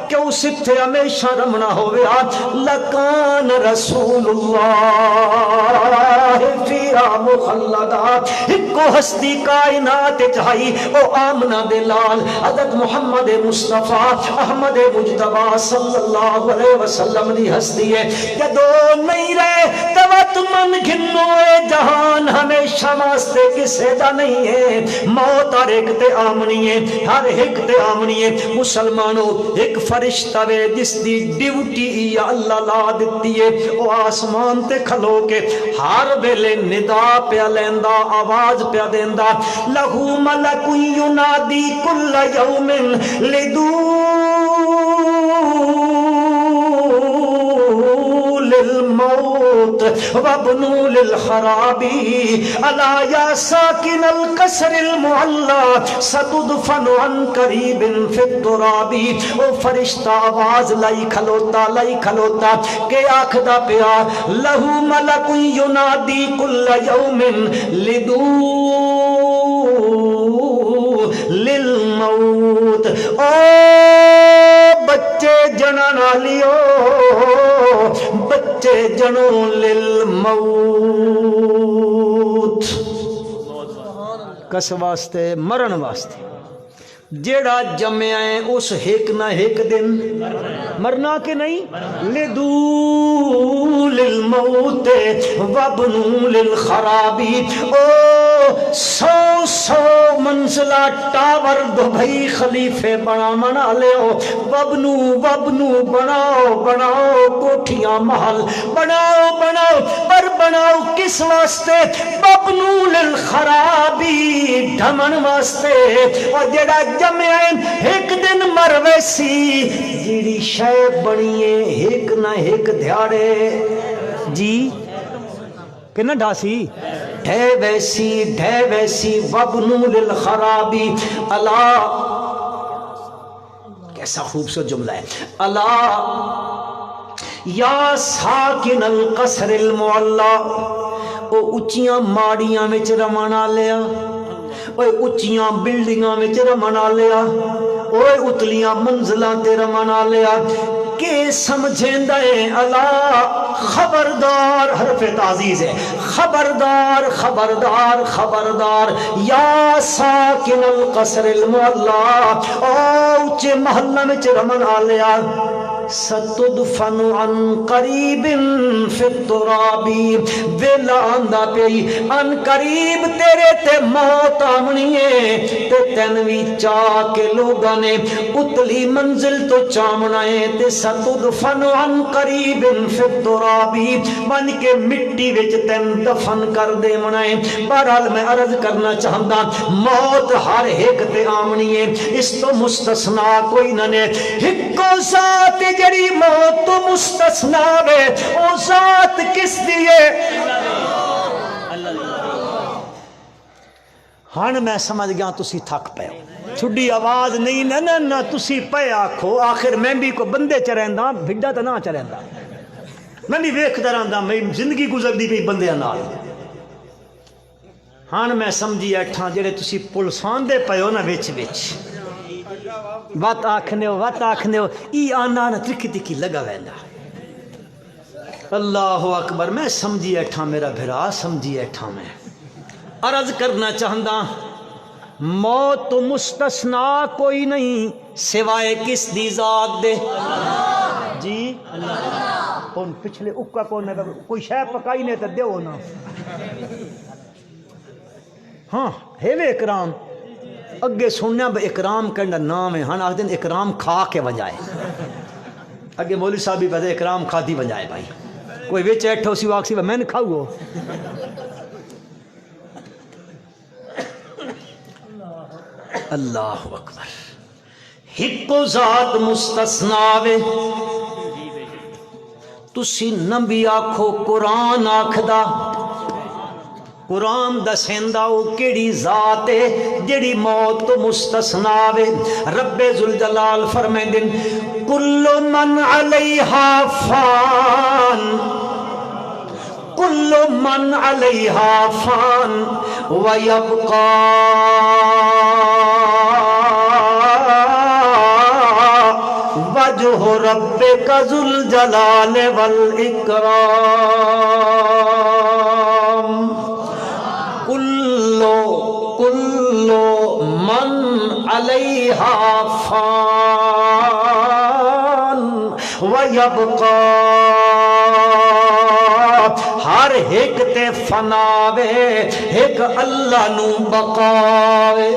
کہ اس اتھے ہمیشہ رمنا ہویا لکان رسول اللہ فیہا مخلدا ایک کو ہستی کائنات چاہی او آمنہ دلال حضرت محمد مصطفیٰ احمد مجتبہ صلی اللہ علیہ وسلم دی ہستی ہے جدو نہیں رہے توت من گھنوئے جہان ہمیشہ واسطے کسے دا نہیں ہے موت ہر ایک تے آمنی ہے ہر ایک تے آمنی ہے مسلمانوں ایک فرشتہ وے جس دی ڈیوٹی یا اللہ لا دیتی ہے او آسمان تے کھلو کے ہر ویلے ندا پیا لیندا آواز پیا دیندا لہو ملک ینادی کل یوم للموت وابنو للخرابی الا یا ساکن القصر المعلا ستدفن عن قریب فی الترابی او فرشتہ آواز لائی کھلوتا کہ آکھدا پیا لہو ملک ینادی کل یوم للموت او بچے جنن والیو بچے جنوں للموت کس واسطے مرن واسطے جیڑا جمعہ ہے اس ایک نہ ایک دن مرنا کہ نہیں لدو للموت وابنو للخرابی او سو منزلہ ٹاور دبئی خلیفے بنا لے ہو وابنو بناؤ کوٹھیاں محل بناؤ پر بناؤ کس واسطے وابنو للخرابی ڈھمن واسطے اور جیڑا جمعین ایک دن مرویسی جیڑی شے بنیے ایک نہ ایک دھیاڑے جی کہ نہ ڈھاسی ڈھے ویسی وابنو للخرابی اللہ کیسا خوبصورت جملہ ہے اللہ یا ساکن القصر المعلا او اچیاں ماڑیاں میں رمانا لیا اوے اچیاں بلڈنگاں وچ رمنا لیا اوے اتلیاں منزلاں تے رمنا لیا کہ سمجھیں دے الا خبردار، حرف تعزیز ہے، خبردار خبردار خبردار، یا ساکن القصر المعلا، اوچے محلہ میں رمن آلیا، ستدفن عن قریب فی الترابی، ویلا آندہ پئی ان قریب تیرے تے موت آمنی ہے، تے تینوی چاہ کے لوگاں نے اتلی منزل تو چامنا ہے، تے ستدفن عن قریب فی الترابی، بن کے مٹی وچ تین دفن کر دے منائے۔ بہرحال میں عرض کرنا چاہتا موت ہر ایک تے آمنی ہے، اس تو مستثنا کوئی نہ نے، ہکو ذات جڑی موت تو مستثنا ہے، او ذات کس دیئے؟ ہن میں سمجھ گیا تسی تھک پے ہو، چھڑی آواز نہیں نہ تسی پے آکھو، آخر میں بھی کو بندے چریندا بھڈا تا نہ چریندا، میں بھی ویکھدا رہندا میں زندگی گزردی پئی بندیاں نال۔ ہن میں سمجھی اٹھاں جڑے تسی پلسان دے پے ہو نا وچ وچ وات آکھنے ہو ای آنا نہ ترکی تکی لگا ویندا۔ اللہ اکبر، میں سمجھی اٹھاں میرا بھرا، سمجھی اٹھاں میں عرض کرنا چاہتا موت تو مستثنا کوئی نہیں سوائے کس دی ذات دے؟ جی کون پچھلے اکا کون ہے، کوئی شے پکائی نہیں تو دیو نا، ہاں ہے وے اکرام اگے سنیا بے اکرام کرنا نام ہے، ہاں آخ دن اکرام کھا کے بجائے، اگے مولوی صاحب بھی پہلے اکرام کھا دی بجائے بھائی، کوئی وچ ایٹھو سی واقسی میں نے کھاؤ گو۔ اللہ اکبر، ہکو ذات مستثناوے، تسی نبی آکھو قرآن آکھدا، قرآن دسیندا او کیڑی ذات ہے جڑی موت تو مستثناوے۔ رب ذوالجلال فرمیندن کل من علیہا فان، کل من علیہا فان ویبقا وجہ ربک ذوالجلال والاکرام، کل من علیہا فان ویبقا، ہر ایک تے فناوے ایک اللہ نو بقاوے،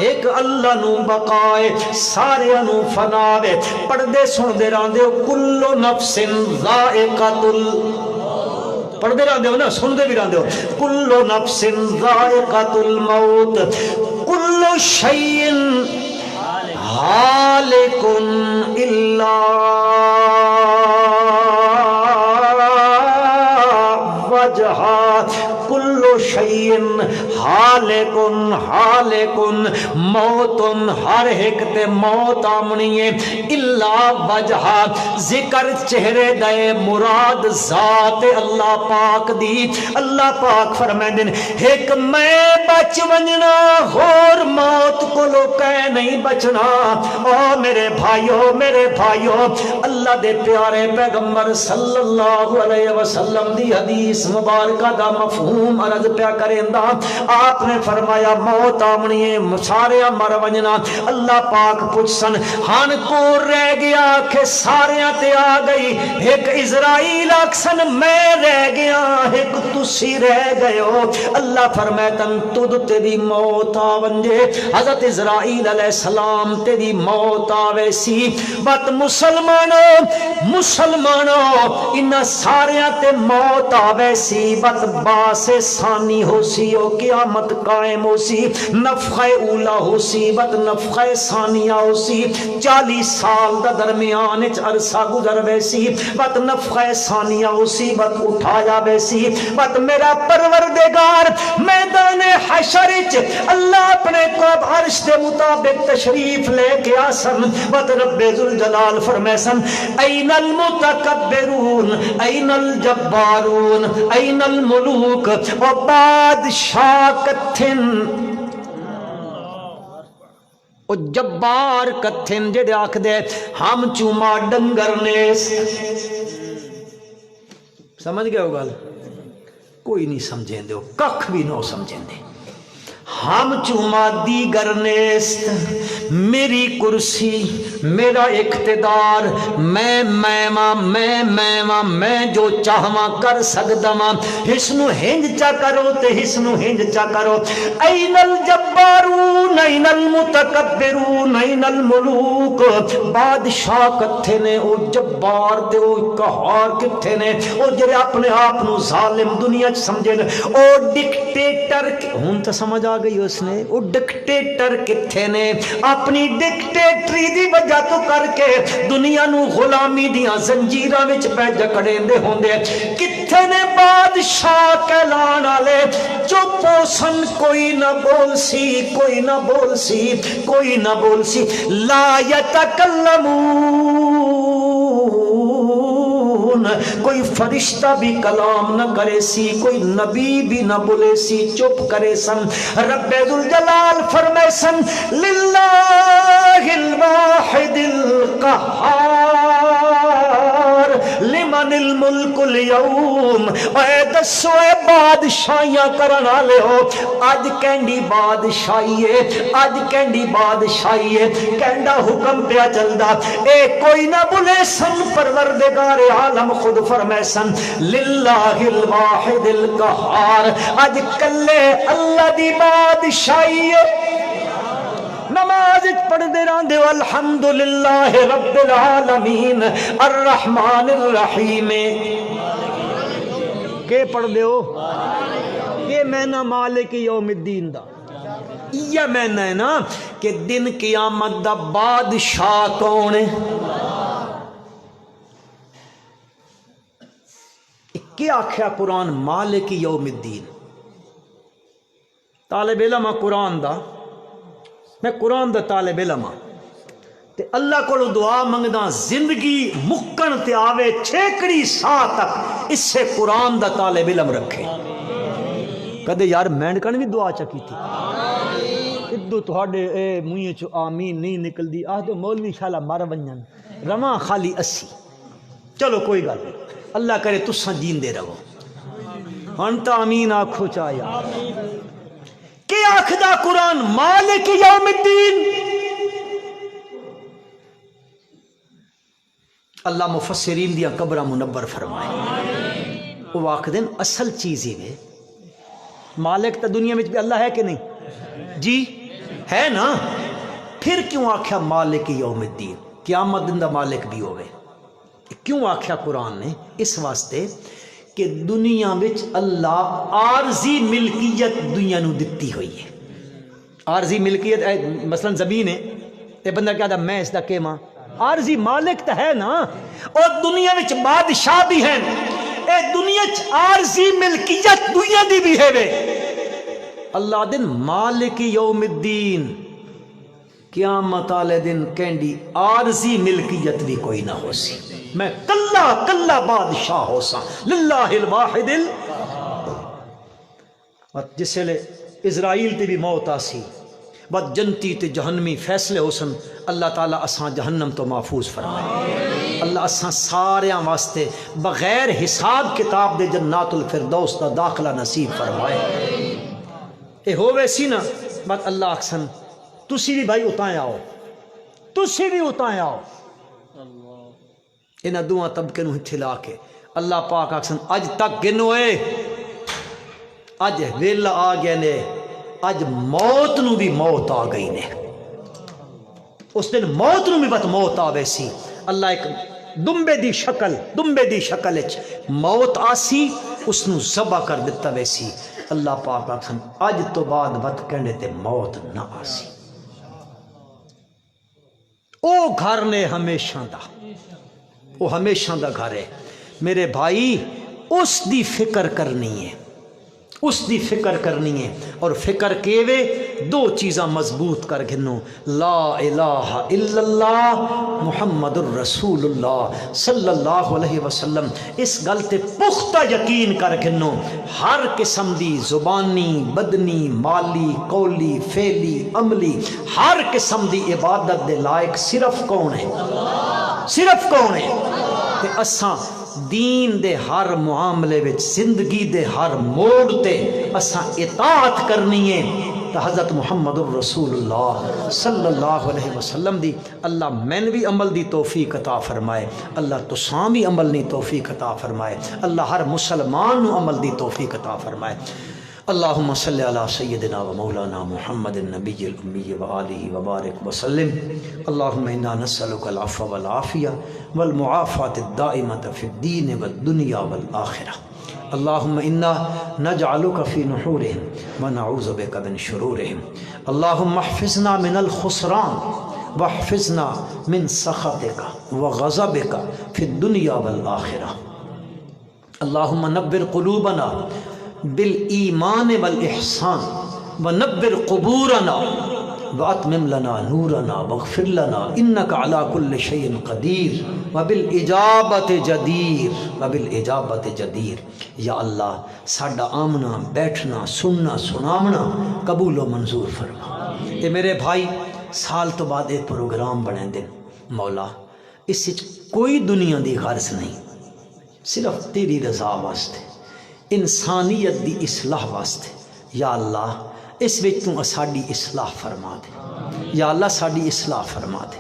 ایک اللہ نو بقائے سارے نو فناوے۔ پڑھدے سن دے راندے ہو کل نفس ذائقۃ پڑھدے راندے ہو نا، سن دے بھی راندے ہو کل نفس ذائقۃ الموت کل شیء ہالک الا وجہہ، کل شیء ہالک ہالک موت، ہر ایک تے موت آمنی ہے الا وجہ، ذکر چہرے دے مراد ذات اللہ پاک دی۔ اللہ پاک فرمیندن ایک میں بچ ونجنا اور موت کو لوکے نہیں بچنا۔ او میرے بھائیو اللہ دے پیارے پیغمبر صلی اللہ علیہ وسلم دی حدیث مبارکہ دا مفہوم عرض پیا کریندا، آپ نے فرمایا موت آمنی ہے سارے مر ونجنا۔ اللہ پاک پوچھسن ہن کو رہ گیا کہ سارے تے آ گئی، ایک اسرائیل آکسن میں رہ گیا ایک تسی رہ گئے ہو۔ اللہ فرمائتن تد تیری موت آ ونجے، حضرت اسرائیل علیہ السلام تیری موت آوے سی، بات مسلمانوں انہا سارے تے موت آوے سی، بات باس ثانی ہو سی او قیامت قائم ہو سی، نفخہ اولا ہو سی بات نفخہ ثانیہ ہو سی، 40 سال دا درمیان عرصہ گزر بے سی، بات نفخہ ثانیہ ہو سی بات اٹھایا بے سی، بات میرا پروردگار میدان حشر اللہ اپنے کو عرش دے مطابق تشریف لے کے آسن، بات رب ذوالجلال فرمیسن این المتکبرون این الجبارون این الملوک، و بادشاہ کتھن او جبار کتھن جڑے آکھ دے ہم چوما ڈنگر نے سمجھ گئے ہو گل کوئی نہیں سمجھیں دے ککھ بھی نہ سمجھیں دے ہم چوما دیگر نیست میری کرسی میرا اقتدار میں جو چاہواں کر سکدا ماں حسنو ہنج چا کرو تے حسنو ہنج چا کرو این الجبارون این المتکبرون این الملوک بادشاہ کتھے نے او جبار تے او قہار کتھے نے او جڑے اپنے آپ نو ظالم دنیا چ سمجھے او ڈکٹیٹر ہن تے سمجھ آ گئی اس نے وہ ڈکٹیٹر کتھے نے اپنی ڈکٹیٹری دی وجہ تو کر کے دنیا نو غلامی دیاں زنجیراں وچ پے جکڑے دے ہوندے کتھے نے بادشاہ کہلان والے چپ سن کوئی نہ بول سی کوئی نہ بول سی کوئی نہ بول سی لا یتکلمون کوئی فرشتہ بھی کلام نہ کرے سی کوئی نبی بھی نہ بولے سی چپ کرے سن رب ذوالجلال فرمائے سن للہ الواحد القہار لمن الملک اليوم اے دسو اے بادشاہیاں کرن والے ہو اج کینڈی بادشاہی ہے اج کینڈی بادشاہی ہے کینڈا حکم پیا چلدا اے کوئی نہ بولے سن پروردگار عالم خود فرمائے سن للہ الواحد القہار اج کلے اللہ دی بادشاہی ہے نماز پڑھ دے راندے الحمدللہ رب العالمین الرحمن الرحیم کہ پڑھ دے ہو کہ میں نہ مالک یوم الدین دا یہ میں نے نا کہ دن قیامت دا بادشاہ کون ہے کیا آکھیا قرآن مالک یوم الدین طالب علم قرآن دا میں قرآن دا طالب علم تے اللہ کو دعا منگدا زندگی مکن تے آوے چھیکڑی سا تک اس سے قرآن دا طالب علم رکھے کدے یار مینڈکن بھی دعا چکی تھی ادو تھوڑے اے منہ چو آمین نہیں نکل دی آہ تو مولوی شالا مر ونجن رواں خالی 80 چلو کوئی گل اللہ کرے تساں جیندے رہو انت آمین آکھو چاہیا کہ آخدہ قرآن مالک یوم الدین اللہ مفسرین دیا قبرہ منبر فرمائے وہ آخدیں اصل چیز ہی میں مالک تا دنیا میں بھی اللہ ہے کہ نہیں جی ہے نا پھر کیوں آکھیا مالک یوم الدین قیامت دن دا مالک بھی ہوئے کیوں آکھیا قرآن نے اس واسطے کہ دنیا وچ اللہ عارضی ملکیت دنیا نو دتی ہوئی ہے عارضی ملکیت مثلا زمین ہے تے بندہ کہتا میں اس دا کہ ماں عارضی مالک تو ہے نا اور دنیا وچ بادشاہ بھی ہیں اے دنیا وچ عارضی ملکیت دنیا دی بھی ہے اللہ دن مالک یوم الدین قیامت والے دن کینڈی عارضی ملکیت بھی کوئی نہ ہو سی میں کلا بادشاہ ہو سا للہ الواحد جس لے اسرائیل تے بھی موت آسی بد جنتی تے جہنمی فیصلے ہو سن اللہ تعالیٰ اساں جہنم تو محفوظ فرمائے اللہ اساں ساریاں واسطے بغیر حساب کتاب دے جنات الفردوس دا داخلہ نصیب فرمائے اے ہووے سی نا بات اللہ اکسن تسی بھی بھائی اتائیں آؤ تسی بھی اتائیں آؤ انہاں دعا طبقے نو ہتھلا کے اللہ پاک آکسن اج تک گنوئے اج ویلا آ گیا نے اج موت نو بھی موت آ گئی نے اس دن موت نو بھی بت موت آوے سی اللہ ایک دمبے دی شکل اچ موت آسی اس نو ذبح کر دیتا ویسی اللہ پاک آکسن اج تو بعد بت کہنے تے موت نہ آسی او گھر نے ہمیشہ دا وہ ہمیشہ دا گھر ہے میرے بھائی اس دی فکر کرنی ہے اس دی فکر کرنی ہے، اور فکر کیوے دو چیزاں مضبوط کر گھنو، لا الہ الا اللہ محمد الرسول اللہ صلی اللہ علیہ وسلم، اس گل تے پختہ یقین کر گھنو، ہر قسم دی زبانی، بدنی، مالی، قولی، فعلی، عملی، ہر قسم دی عبادت دے لائق صرف کون ہے؟ صرف کون ہے؟ تے اساں دین دے ہر معاملے وچ، زندگی دے ہر موڑ تے اساں اطاعت کرنی ہے تو حضرت محمد الرسول اللہ صلی اللہ علیہ وسلم دی۔ اللہ مین بھی عمل دی توفیق عطا فرمائے، اللہ تساں بھی عمل دی توفیق عطا فرمائے، اللہ ہر مسلمان نو عمل دی توفیق عطا فرمائے۔ اللہم صلی علی سیدنا و مولانا محمد النبی الامی و آلہ وبارک وسلم۔ اللہم انا نسألک العفو والعافیہ والمعافات الدائمۃ فی الدین والدنیا والآخرہ۔ اللہم انا نجعلک فی نحورہم ونعوذ بک من شرورہم۔ اللہم احفظنا من الخسران واحفظنا من سخطک وغضبک فی الدنیا والآخرہ۔ اللہم نبر قلوبنا بالایمان والاحسان ونبر قبورنا واتمم لنا نورنا واغفر لنا انک علی کل شیء قدیر وبالاجابۃ جدیر۔ یا اللہ ساڈا آمنا بیٹھنا سننا سناونا قبول و منظور فرما۔ اے میرے بھائی، سال تو بعد ایک پروگرام بنے دن مولا، اس وچ کوئی دنیا دی غرض نہیں، صرف تیری رضا واسطے، انسانیت دی اصلاح واسطے۔ یا اللہ اس وچ تو ساڈی اصلاح فرما دے، یا اللہ ساڈی اصلاح فرما دے،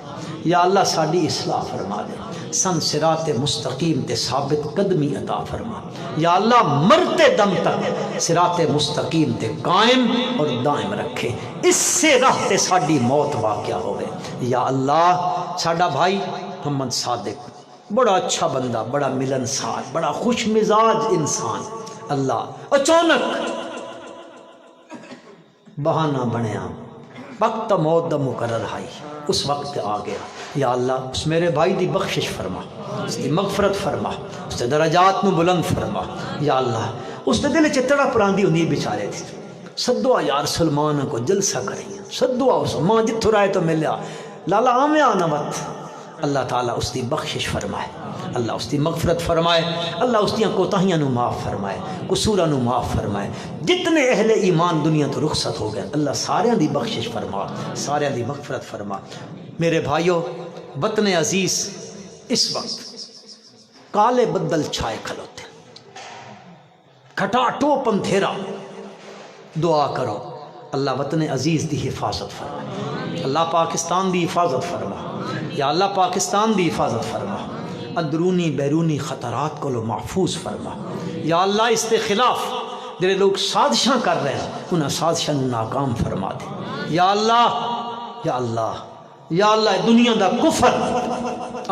یا اللہ ساڈی اصلاح فرما دے، سن صراط مستقیم تے ثابت قدمی عطا فرما۔ یا اللہ مرتے دم تک صراط مستقیم تے قائم اور دائم رکھے، اس سے راہ تے ساڈی موت واقعہ ہوئے۔ یا اللہ ساڈا بھائی محمد صادق بڑا اچھا بندہ، بڑا ملنسار، بڑا خوش مزاج انسان، اللہ اچانک بہانہ بنیا، وقت موت دا مقرر آئی، اس وقت آ گیا۔ یا اللہ اس میرے بھائی دی بخشش فرما، اس دی مغفرت فرما، اس دے درجات نو بلند فرما۔ یا اللہ اس دے دل چتڑا پراندی ہونی بیچارے تھی، سدوا یار سلمان کو جلسہ کریں، سدوا اس ماں جتھو رائے تو ملیا لالا آمیں آنا وقت۔ اللہ تعالیٰ اس دی بخشش فرمائے، اللہ اس دی مغفرت فرمائے، اللہ اس دیاں کوتاہیاں نو معاف فرمائے، قصوراں نو معاف فرمائے۔ جتنے اہل ایمان دنیا تو رخصت ہو گئے اللہ سارے دی بخشش فرما، سارے دی مغفرت فرما۔ میرے بھائیو، وطن عزیز اس وقت کالے بدل چھائے کھلوتے، کھٹا ٹوپ اندھیرا، دعا کرو اللہ وطن عزیز دی حفاظت فرمائے، اللہ پاکستان دی حفاظت فرما، یا اللہ پاکستان دی حفاظت فرما، اندرونی بیرونی خطرات کو لو محفوظ فرما۔ یا اللہ اس کے خلاف جڑے لوگ سازشاں کر رہے ہیں انہاں سازشاں ناکام فرما دے۔ یا اللہ، یا اللہ، یا اللہ دنیا دا کفر،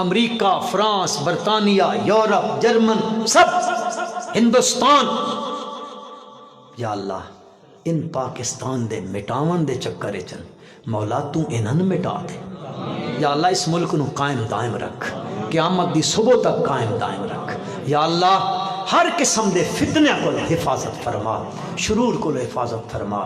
امریکہ، فرانس، برطانیہ، یورپ، جرمن، سب ہندوستان، یا اللہ ان پاکستان دے مٹاون دے چکر چن مولا تو انہاں مٹا دے۔ یا اللہ اس ملک نو قائم دائم رکھ، قیامت دی صبح تک قائم دائم رکھ۔ یا اللہ ہر قسم دے فتنے کو حفاظت فرما، شرور کو حفاظت فرما،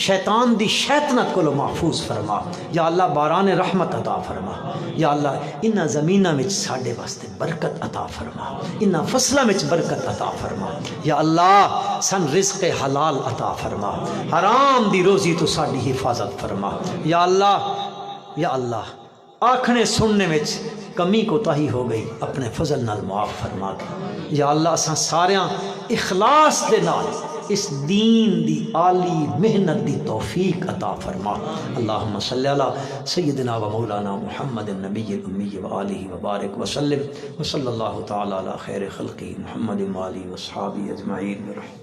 شیطان دی شیطنت کو محفوظ فرما۔ یا اللہ باران رحمت عطا فرما۔ یا اللہ انہاں زمیناں وچ ساڈے واسطے برکت عطا فرما، انہاں فصلاں وچ برکت عطا فرما۔ یا اللہ سن رزق حلال عطا فرما، حرام دی روزی تو ساڈی حفاظت فرما۔ یا اللہ، یا اللہ آکھنے سننے وچ کمی کوتاہی ہو گئی اپنے فضل نال معاف فرما دے۔ یا اللہ اساں ساریاں اخلاص دے نال اس دین دی عالی محنت دی توفیق عطا فرما۔ اللہم صلی علی سیدنا و مولانا محمد النبی الامی و آلہ وبارک وسلم، وصلی اللہ تعالی علی خیر خلقہ محمد و آلہ و اصحابہ اجمعین۔